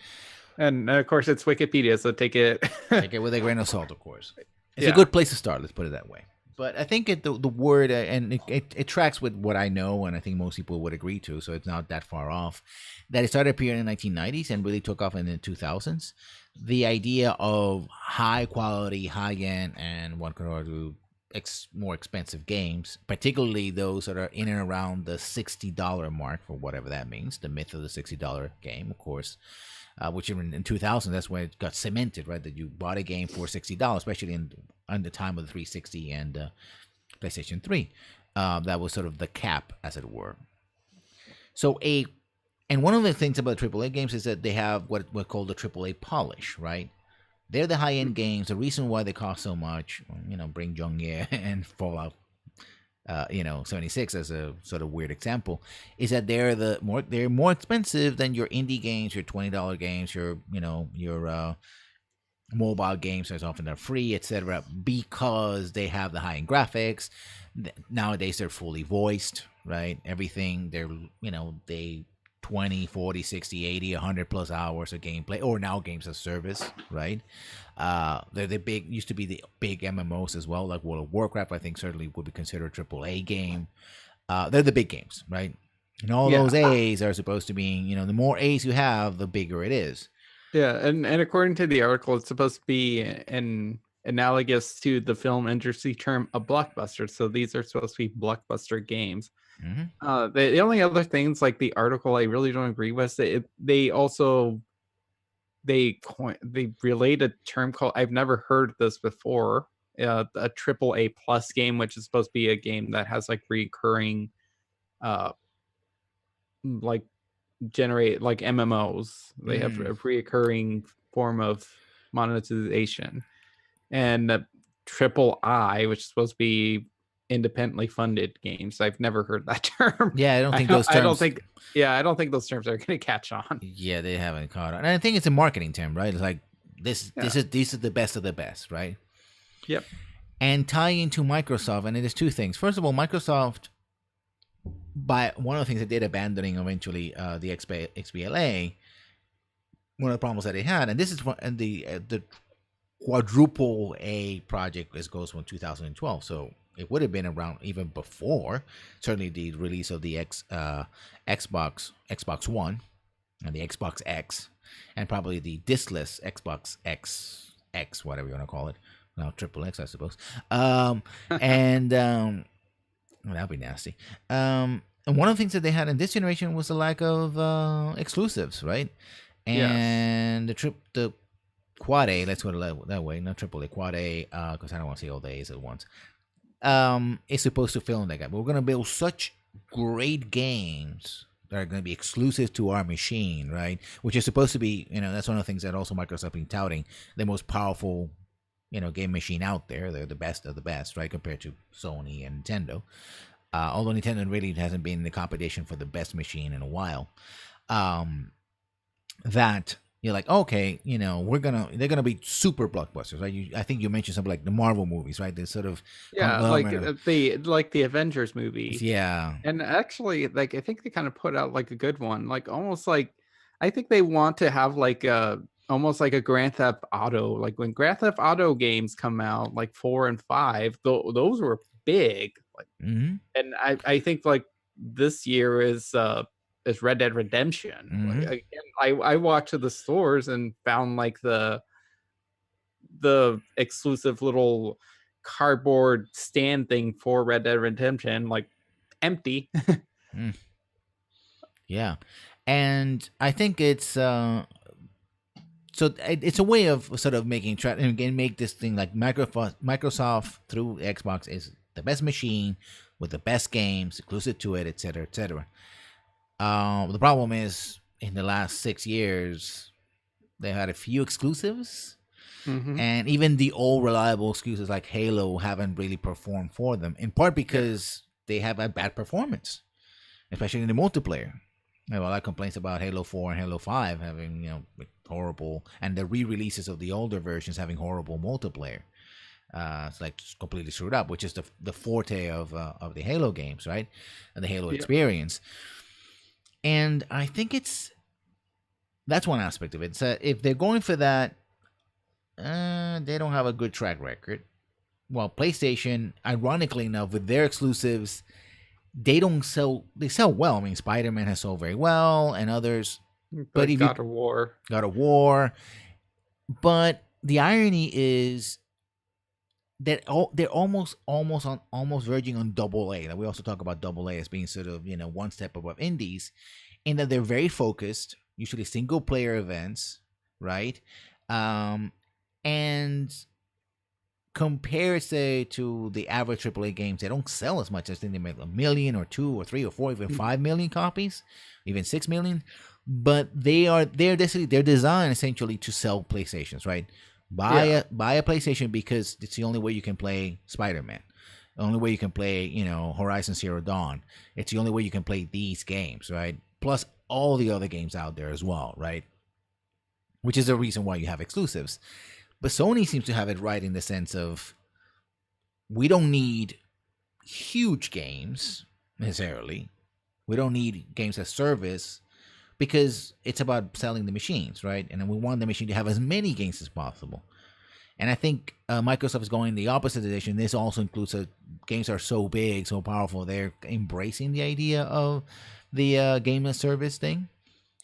And of course, it's Wikipedia, so take it. take it with a grain of salt, of course. It's a Yeah, good place to start. Let's put it that way. But I think the word and it tracks with what I know, and I think most people would agree to. So it's not that far off. That it started appearing in the 1990s and really took off in the 2000s. The idea of high quality, high end, and one could argue more expensive games, particularly those that are in and around the $60 mark, for whatever that means. The myth of the $60 game, of course, which in 2000, that's when it got cemented, right? That you bought a game for $60, especially in the time of the 360 and PlayStation 3. That was sort of the cap, as it were. So and one of the things about AAA games is that they have what called the AAA polish, right? They're the high end games. The reason why they cost so much, bring Jongye and Fallout 76 as a sort of weird example, is that they're more expensive than your indie games, your $20 games, your mobile games that often are free, etc., because they have the high end graphics. Nowadays they're fully voiced, right? Everything they 20, 40, 60, 80, 100 plus hours of gameplay, or now games as service, right? They're the big, used to be the big MMOs as well, like World of Warcraft. I think certainly would be considered a triple A game. They're the big games, right? And all yeah, those A's are supposed to be, the more A's you have, the bigger it is. yeah. And according to the article, it's supposed to be an analogous to the film industry term a blockbuster. So these are supposed to be blockbuster games. Mm-hmm. The only other things like the article I really don't agree with, they also they relate a term called, I've never heard this before, a triple A plus game, which is supposed to be a game that has like recurring uh like generate like MMOs. They have Mm. a reoccurring form of monetization. And triple I, which is supposed to be independently funded games. I've never heard that term. Yeah, I don't think those I don't terms. think, yeah, I don't think those terms are going to catch on. Yeah, they haven't caught on. And I think it's a marketing term, right? It's like Yeah. these are the best of the best, right? Yep. And tying into Microsoft, and it is two things. First of all, Microsoft, by one of the things they did, abandoning eventually the XBLA, one of the problems that they had, and this is and the quadruple A project goes from 2012, so it would have been around even before, certainly the release of the Xbox One and the Xbox X, and probably the diskless Xbox X, whatever you want to call it. No, triple X, I suppose. And well, that'd be nasty. And one of the things that they had in this generation was the lack of exclusives, right? Yes. And the quad A, let's put it that way, not triple A, quad A, because I don't want to say all the A's at once. Is supposed to fill in that gap. We're gonna build such great games that are going to be exclusive to our machine, right? Which is supposed to be, that's one of the things that also Microsoft been touting, the most powerful, game machine out there. They're the best of the best, right? Compared to Sony and Nintendo. Although Nintendo really hasn't been in the competition for the best machine in a while. That you're like, okay, they're gonna be super blockbusters, right? I think you mentioned something like the Marvel movies, right? They sort of like the Avengers movie. Yeah. And actually, like, I think they kind of put out like a good one, like almost like, I think they want to have like almost like a Grand Theft Auto. Like when Grand Theft Auto games come out, like 4 and 5, those were big. Like, and I think like this year is Red Dead Redemption. Like, again, I walked to the stores and found like the exclusive little cardboard stand thing for Red Dead Redemption, like empty. Yeah, and I think it's so it's a way of sort of making make this thing like Microsoft through Xbox is the best machine with the best games exclusive to it, etc., etc. The problem is in the last 6 years they had a few exclusives. And even the old reliable excuses like Halo haven't really performed for them, in part because they have a bad performance, especially in the multiplayer. I have a lot of complaints about Halo 4 and Halo 5 having, horrible, and the re-releases of the older versions having horrible multiplayer. It's like just completely screwed up, which is the forte of the Halo games, right? And the Halo experience. And I think that's one aspect of it. So if they're going for that, they don't have a good track record. Well, PlayStation, ironically enough, with their exclusives, they sell well. I mean, Spider-Man has sold very well, and others. But God of War. But the irony is that they're almost verging on double A. Like we also talk about double A as being sort of one step above indies, in that they're very focused, usually single player events, right? And compared, say, to the average AAA games, they don't sell as much. I think they make 1 million or 2 or 3 or 4, even 5 million copies, even 6 million. But they're designed essentially to sell PlayStations, right? Buy a PlayStation because it's the only way you can play Spider-Man. The only way you can play, Horizon Zero Dawn. It's the only way you can play these games, right? Plus all the other games out there as well, right? Which is the reason why you have exclusives. But Sony seems to have it right in the sense of we don't need huge games necessarily. We don't need games as service because it's about selling the machines, right? And we want the machine to have as many games as possible. And I think Microsoft is going the opposite direction. This also includes games are so big, so powerful. They're embracing the idea of the game as service thing.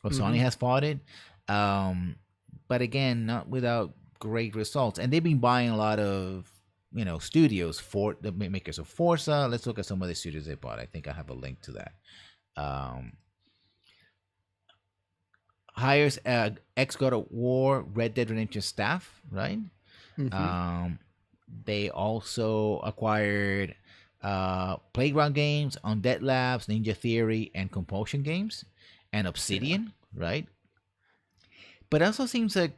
Well, Sony has fought it. But again, not without great results. And they've been buying a lot of, studios, for the makers of Forza. Let's look at some of the studios they bought. I think I have a link to that. hires ex God of War, Red Dead Redemption staff, right? Hmm. Um, they also acquired Playground Games, Undead Labs, Ninja Theory, and Compulsion Games, and Yeah. Obsidian, right? But it also seems like,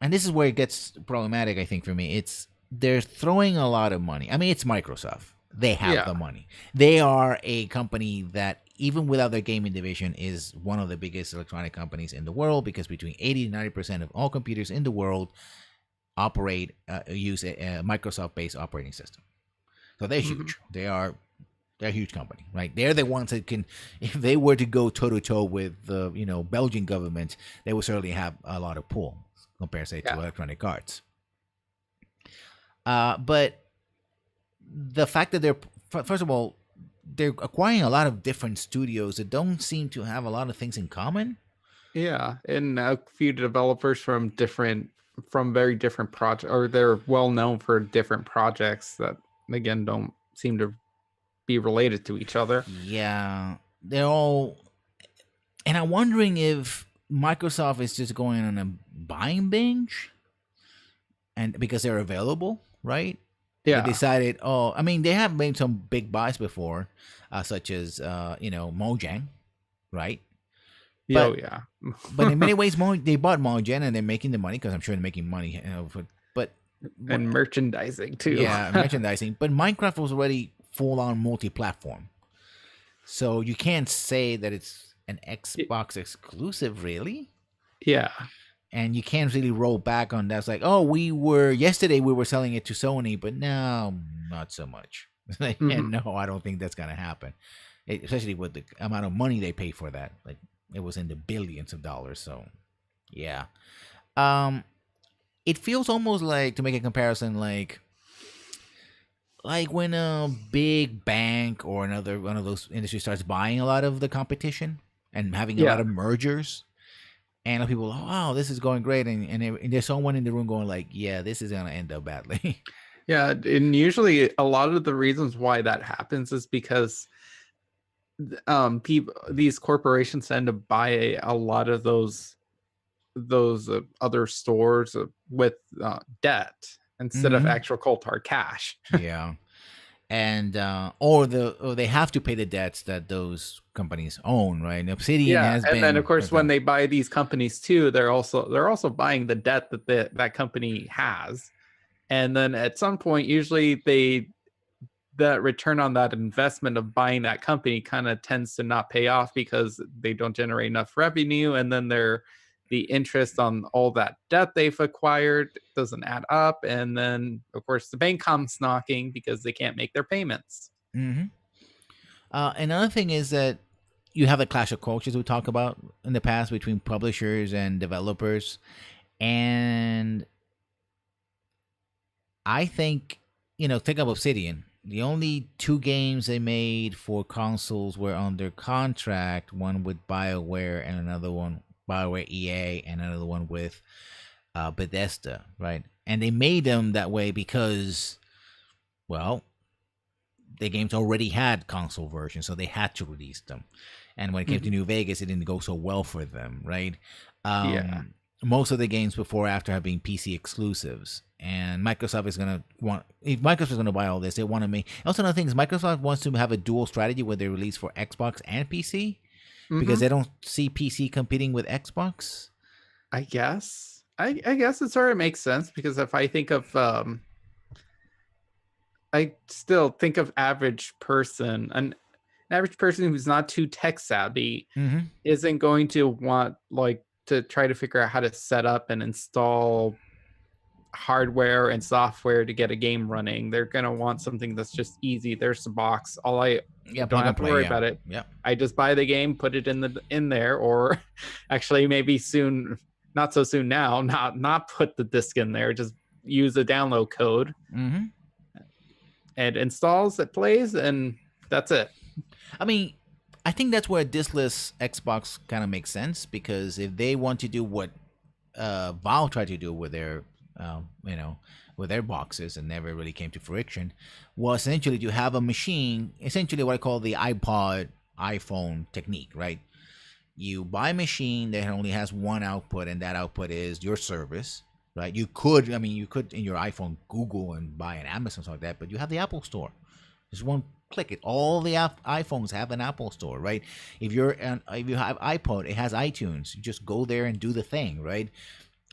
and this is where it gets problematic, I think, for me. It's they're throwing a lot of money. I mean, it's Microsoft. They have Yeah. the money. They are a company that, even without their gaming division, is one of the biggest electronic companies in the world because between 80 to 90% of all computers in the world use a Microsoft-based operating system. So they're Hmm. huge. They're a huge company, right? They're the ones that can, if they were to go toe to toe with the Belgian government, they would certainly have a lot of pull compared, say, to Yeah. Electronic Arts. But the fact that they're first of all, they're acquiring a lot of different studios that don't seem to have a lot of things in common. Yeah. And a few developers from very different projects, or they're well known for different projects that again don't seem to be related to each other. Yeah, they're all, and I'm wondering if Microsoft is just going on a buying binge, and because they're available, right? They Yeah. decided, oh, I mean, they have made some big buys before, such as Mojang, right? Oh But yeah. in many ways, they bought Mojang and they're making the money because I'm sure they're making money. But And merchandising too. yeah, merchandising. But Minecraft was already full on multi-platform, so you can't say that it's an Xbox exclusive, really. Yeah. And you can't really roll back on that. It's like, oh, yesterday we were selling it to Sony, but now not so much. And Hmm. no, I don't think that's gonna happen, especially with the amount of money they pay for that. Like, it was in the billions of dollars. So yeah, um, it feels almost like, to make a comparison, like when a big bank or another one of those industries starts buying a lot of the competition and having a lot Yeah. of mergers. And people, oh, wow, this is going great, and there's someone in the room going like, yeah, this is gonna end up badly. Yeah. And usually a lot of the reasons why that happens is because people, these corporations tend to buy a lot of those other stores with debt instead of Hmm. actual cold hard cash. Yeah, and or they have to pay the debts that those companies own, right? And Obsidian Yeah, has and then of been, for course when example. they buy these companies too, they're also buying the debt that that company has, and then at some point, usually that return on that investment of buying that company kind of tends to not pay off because they don't generate enough revenue, and then the interest on all that debt they've acquired doesn't add up, and then of course the bank comes knocking because they can't make their payments. Hmm. Another thing is that you have a clash of cultures we talked about in the past between publishers and developers, and I think, think of Obsidian. The only two games they made for consoles were under contract, one with BioWare and another one, BioWare EA, and another one with Bethesda, right? And they made them that way because, well, the games already had console versions, so they had to release them. And when it came to Mhm. New Vegas, it didn't go so well for them, right? Yeah. Most of the games before after have been PC exclusives, and Microsoft is gonna want, if Microsoft is gonna buy all this, they want to make. Also, another thing is Microsoft wants to have a dual strategy where they release for Xbox and PC because Hmm. they don't see PC competing with Xbox. I guess. I guess it sort of makes sense because if I think of I still think of average person, an average person who's not too tech savvy Mm-hmm. isn't going to want like to try to figure out how to set up and install hardware and software to get a game running. They're going to want something that's just easy. There's the box. I Yeah, don't plug have and to play. worry Yeah, about it. yeah. I just buy the game, put it in there, or actually maybe soon, not so soon now, not put the disc in there, just use a download code. Mm-hmm. It installs, it plays, and that's it. I mean, I think that's where a diskless Xbox kind of makes sense because if they want to do what Valve tried to do with their, with their boxes and never really came to fruition, was essentially to have a machine, essentially what I call the iPod iPhone technique, right? You buy a machine that only has one output, and that output is your service, right? You could in your iPhone Google and buy an Amazon something like that, but you have the Apple Store. Just one click it. All the iPhones have an Apple Store, right? If you have iPod, it has iTunes. You just go there and do the thing, right?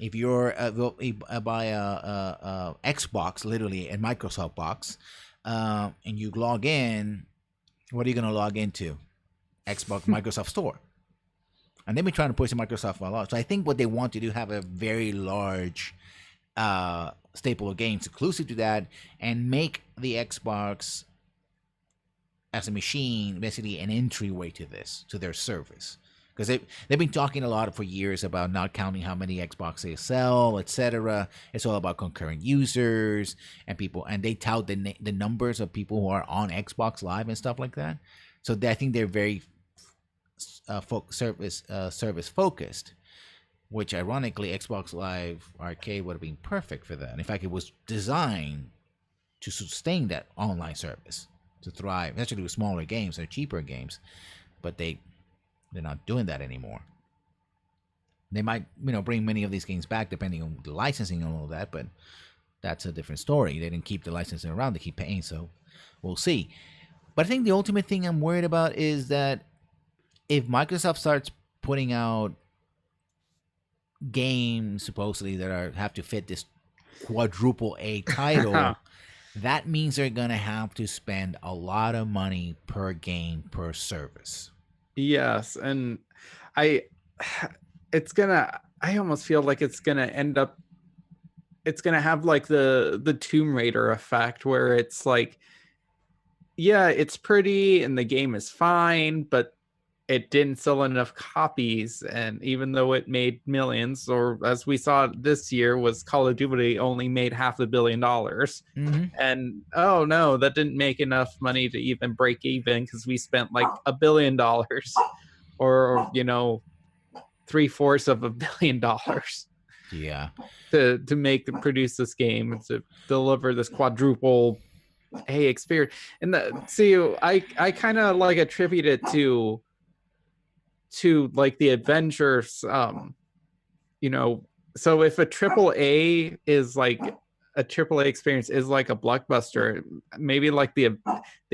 If you're buy a Xbox, literally a Microsoft box, and you log in, what are you gonna log into? Xbox Microsoft Store. And they've been trying to push Microsoft a lot. So I think what they want to do have a very large staple of games exclusive to that, and make the Xbox as a machine basically an entryway to their service. Because they've been talking a lot for years about not counting how many Xbox they sell, etc. It's all about concurrent users and people, and they tout the numbers of people who are on Xbox Live and stuff like that. So I think they're very service focused, which ironically Xbox Live Arcade would have been perfect for that. In fact, it was designed to sustain that online service, to thrive, especially with smaller games or cheaper games. But they're not doing that anymore. They might bring many of these games back depending on the licensing and all that, but that's a different story. They didn't keep the licensing around, they keep paying, so we'll see. But I think the ultimate thing I'm worried about is that if Microsoft starts putting out games supposedly that have to fit this quadruple A title, that means they're gonna have to spend a lot of money per game per service. Yes, and I almost feel like it's gonna have like the Tomb Raider effect, where it's like, yeah, it's pretty and the game is fine, but it didn't sell enough copies. And even though it made millions, or as we saw this year, was Call of Duty only made $500 million. Mm-hmm. And oh no, that didn't make enough money to even break even, because we spent like $1 billion, or 3/4 of $1 billion. Yeah. To produce this game and to deliver this quadruple A experience. And I kind of like attribute it to like the Avengers. So if a triple A is like a AAA experience is like a blockbuster, maybe like they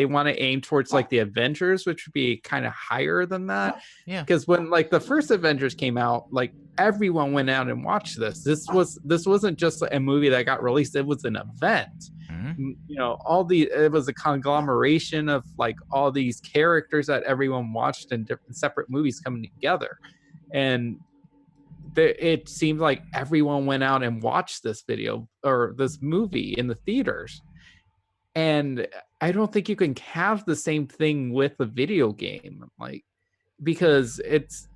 want to aim towards like the Avengers, which would be kind of higher than that. Yeah. Because when like the first Avengers came out, like everyone went out and watched this. This wasn't just a movie that got released, it was an event. It was a conglomeration of like all these characters that everyone watched in different separate movies coming together. And it seemed like everyone went out and watched this video or this movie in the theaters. And I don't think you can have the same thing with a video game, like, because it's,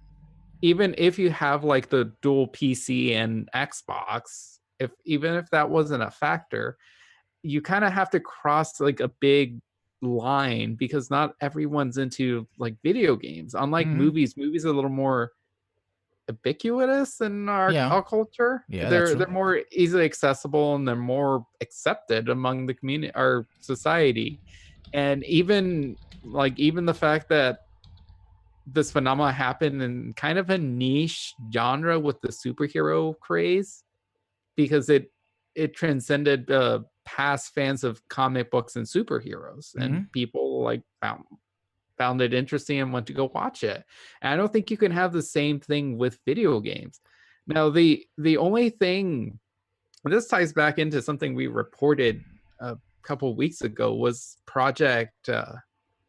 even if you have like the dual PC and Xbox, even if that wasn't a factor, you kind of have to cross like a big line, because not everyone's into like video games. Unlike movies are a little more ubiquitous in our culture. Yeah, they're more easily accessible, and they're more accepted among the community, our society. And even the fact that this phenomenon happened in kind of a niche genre with the superhero craze, because it transcended past fans of comic books and superheroes, and people like found it interesting and went to go watch it. And I don't think you can have the same thing with video games. Now, the only thing, this ties back into something we reported a couple of weeks ago, was Project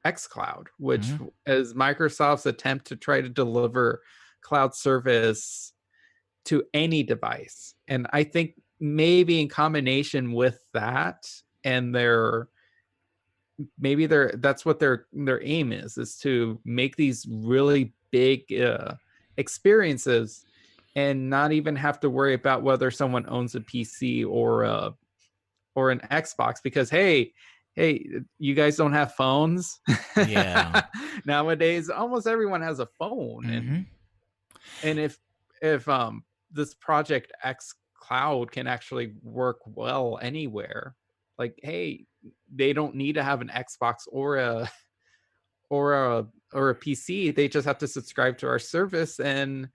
xCloud, which is Microsoft's attempt to try to deliver cloud service to any device. And I think maybe in combination with that, and that's what their aim is to make these really big experiences, and not even have to worry about whether someone owns a PC or an Xbox, because hey, you guys don't have phones? Yeah. Nowadays almost everyone has a phone. And if this Project X Cloud can actually work well anywhere, like, hey, they don't need to have an Xbox or or a PC, they just have to subscribe to our service, and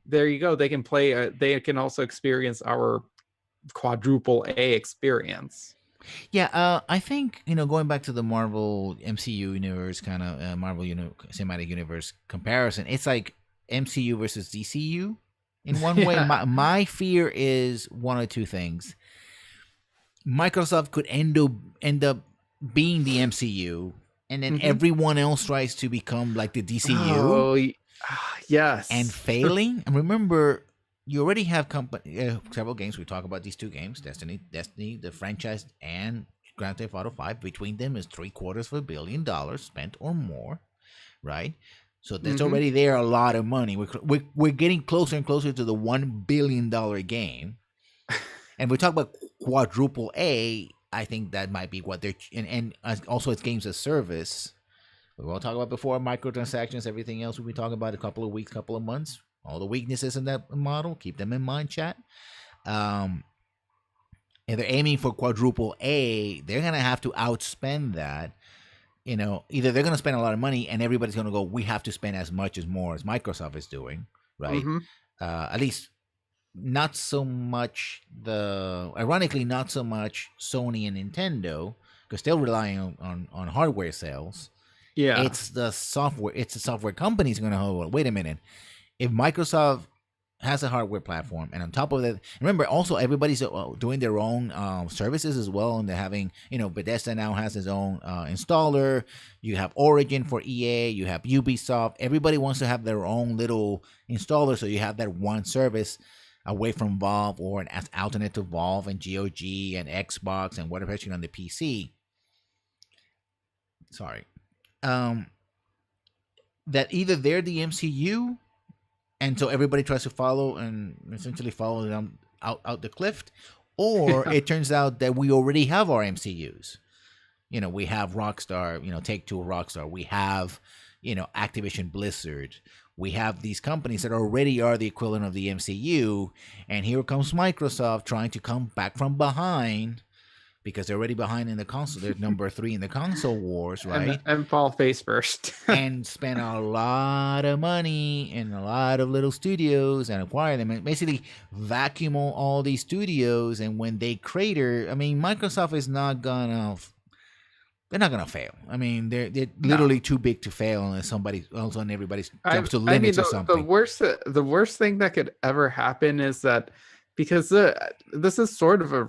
there you go. They can play. They can also experience our quadruple A experience. Yeah, I think going back to the Marvel MCU universe, kind of Marvel cinematic universe comparison, it's like MCU versus DCU in one way. Yeah. My fear is one or two things. Microsoft could end up being the MCU, and then Mhm. everyone else tries to become like the DCU Oh, and yes. failing. And remember, you already have several games. We talk about these two games, Destiny, the franchise, and Grand Theft Auto 5. Between them is $750 million spent or more, right? So that's Mhm. already there a lot of money. We're getting closer and closer to the $1 billion game. And we talk about quadruple A. I think that might be what they're and also it's games as service. We all talked about before microtransactions, everything else we'll be talking about a couple of weeks, couple of months. All the weaknesses in that model, keep them in mind, chat. Um, and they're aiming for quadruple A. They're gonna have to outspend that. Either they're gonna spend a lot of money, and everybody's gonna go, we have to spend as much as more as Microsoft is doing, right? Mhm. At least not so much ironically, not so much Sony and Nintendo, because they're relying on hardware sales. Yeah. It's the software companies going to hold. Wait a minute. If Microsoft has a hardware platform, and on top of that, remember also everybody's doing their own services as well, and they're having, Bethesda now has its own installer. You have Origin for EA, you have Ubisoft. Everybody wants to have their own little installer, so you have that one service away from Valve, or an alternate to Valve and GOG and Xbox and whatever on the PC. Sorry. Um, that either they're the MCU, and so everybody tries to follow and essentially follow them out the cliff, or Yeah. it turns out that we already have our MCUs. We have Rockstar, Take Two, Rockstar. We have, Activision Blizzard. We have these companies that already are the equivalent of the MCU, and here comes Microsoft trying to come back from behind because they're already behind in the console. They're number 3 in the console wars, right? And fall face first. And spend a lot of money in a lot of little studios and acquire them and basically vacuum all these studios. And when they crater, I mean, Microsoft is not gonna. They're not gonna fail. I mean, they're No. literally too big to fail unless somebody else on everybody I jumps to I mean limits or something. the worst thing that could ever happen is that, because this is sort of a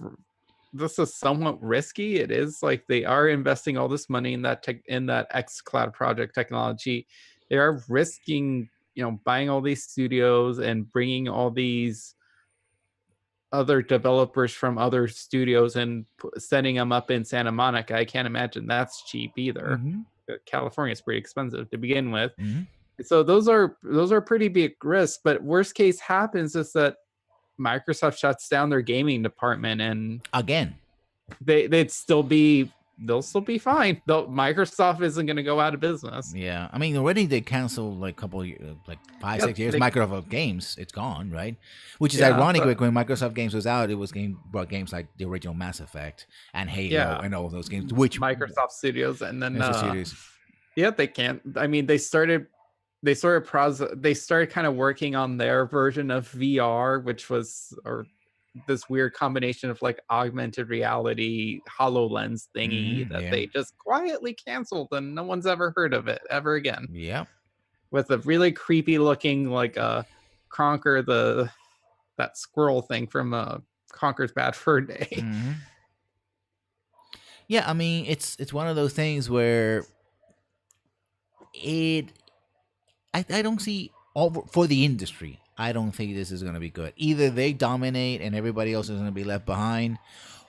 this is somewhat risky. It is like they are investing all this money in that X Cloud project technology. They are risking, buying all these studios and bringing all these other developers from other studios and setting them up in Santa Monica. I can't imagine that's cheap either. Mm-hmm. California is pretty expensive to begin with. Mm-hmm. So those are pretty big risks. But worst case happens is that Microsoft shuts down their gaming department, and Again. they'll still be fine. Microsoft isn't going to go out of business. Yeah, I mean, already they canceled like a couple, like 5, Yeah, 6 years. Microsoft Games, it's gone, right? Which is yeah, ironic. Like when Microsoft Games was out, it was brought games like the original Mass Effect and Halo yeah. and all of those games. Which Microsoft Studios, and then that's a series. yeah, they can't. I mean, they started kind of working on their version of VR, which was this weird combination of like augmented reality HoloLens thingy that Yeah, they just quietly canceled, and no one's ever heard of it ever again. yeah. With a really creepy looking like Conquer that squirrel thing from Conquer's Bad Fur Day. Mm-hmm. Yeah, I mean, it's one of those things where I don't see all for the industry. I don't think this is going to be good. Either they dominate and everybody else is going to be left behind,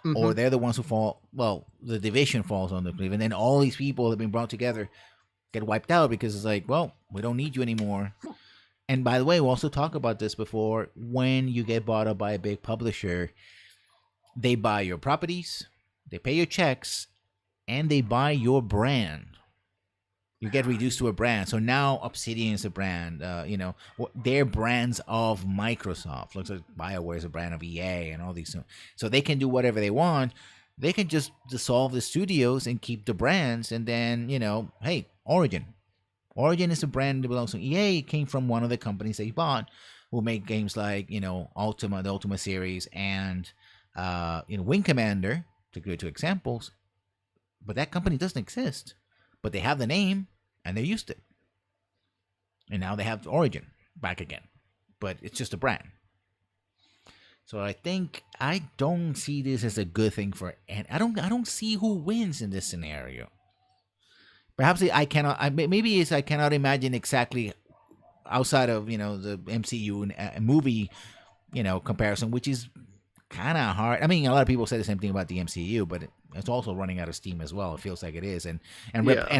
Mm-hmm. or they're the ones who fall. Well, the division falls on the cliff, and then all these people that have been brought together get wiped out because it's like, well, we don't need you anymore. And by the way, we also talked about this before. When you get bought up by a big publisher, they buy your properties, they pay your checks, and they buy your brand. You get reduced to a brand. So now Obsidian is a brand. They're brands of Microsoft. Looks like BioWare is a brand of EA and all these. So they can do whatever they want. They can just dissolve the studios and keep the brands. And then, hey, Origin. Origin is a brand that belongs to EA. It came from one of the companies they bought, who make games like Ultima, the Ultima series, and Wing Commander, to give two examples. But that company doesn't exist. But they have the name, and they used it, and now they have Origin back again. But it's just a brand. So I don't see this as a good thing for, and I don't see who wins in this scenario. Perhaps I cannot. Maybe it's I cannot imagine exactly outside of the MCU movie comparison, which is kind of hard. I mean, a lot of people say the same thing about the MCU, but it's also running out of steam as well. It feels like it is, and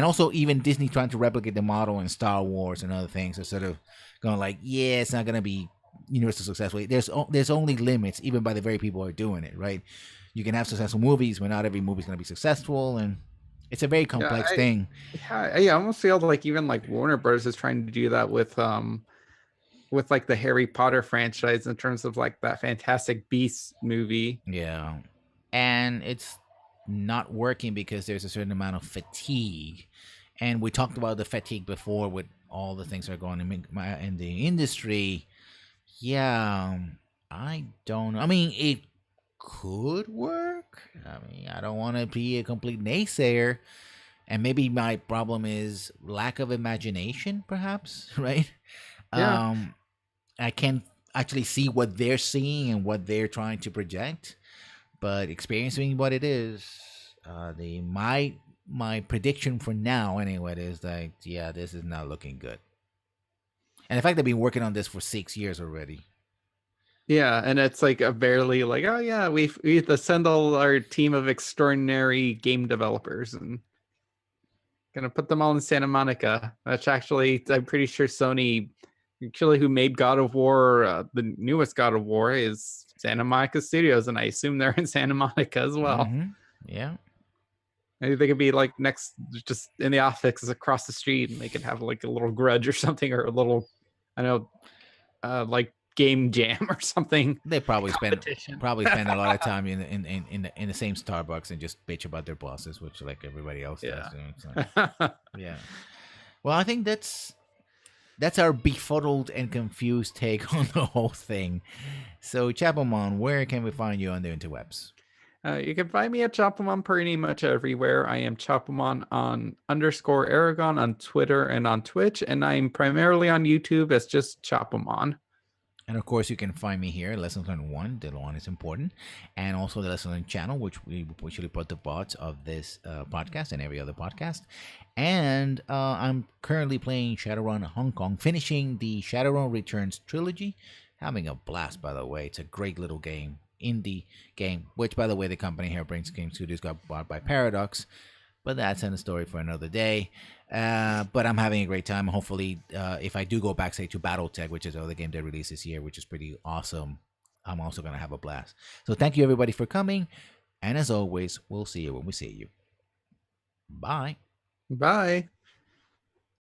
also even Disney trying to replicate the model in Star Wars and other things are sort of going like, yeah, it's not going to be universal successful. There's only limits, even by the very people who are doing it, right? You can have successful movies, but not every movie is going to be successful, and it's a very complex thing. I almost feel like even like Warner Bros. Is trying to do that with like the Harry Potter franchise in terms of like that Fantastic Beasts movie. Yeah, and it's not working because there's a certain amount of fatigue, and we talked about the fatigue before with all the things that are going in the industry. Yeah, I don't know. I mean, it could work. I mean, I don't want to be a complete naysayer. And maybe my problem is lack of imagination, perhaps, right? Yeah. I can't actually see what they're seeing and what they're trying to project. But experiencing what it is, my prediction for now, anyway, is like, yeah, this is not looking good. And the fact they've been working on this for 6 years already. Yeah, and it's like a barely like, oh yeah, we've assembled our team of extraordinary game developers and gonna put them all in Santa Monica. Which actually, I'm pretty sure Sony, actually, who made God of War, the newest God of War, is Santa Monica Studios, and I assume they're in Santa Monica as well. Mm-hmm. Yeah. Maybe they could be like next, just in the office across the street, and they could have like a little grudge or something, or a little, I don't know, like game jam or something. They probably spend a lot of time in the same Starbucks and just bitch about their bosses, which like everybody else does. Like, yeah. Well, I think that's our befuddled and confused take on the whole thing. So, Chapelmon, where can we find you on the interwebs? You can find me at Chopamon pretty much everywhere. I am Chopamon on _Aragon on Twitter and on Twitch, and I'm primarily on YouTube as just Chopamon. And of course, you can find me here, Lessons Learned 1. The one is important. And also the Lessons Learned channel, which we usually put the bots of this podcast and every other podcast. And I'm currently playing Shadowrun Hong Kong, finishing the Shadowrun Returns trilogy. Having a blast, by the way. It's a great little game, indie game, which, by the way, the company here, Brings Game Studios, got bought by Paradox. But that's a story for another day. But I'm having a great time. Hopefully, if I do go back, say, to BattleTech, which is the other game they released this year, which is pretty awesome, I'm also going to have a blast. So thank you, everybody, for coming. And as always, we'll see you when we see you. Bye. Bye.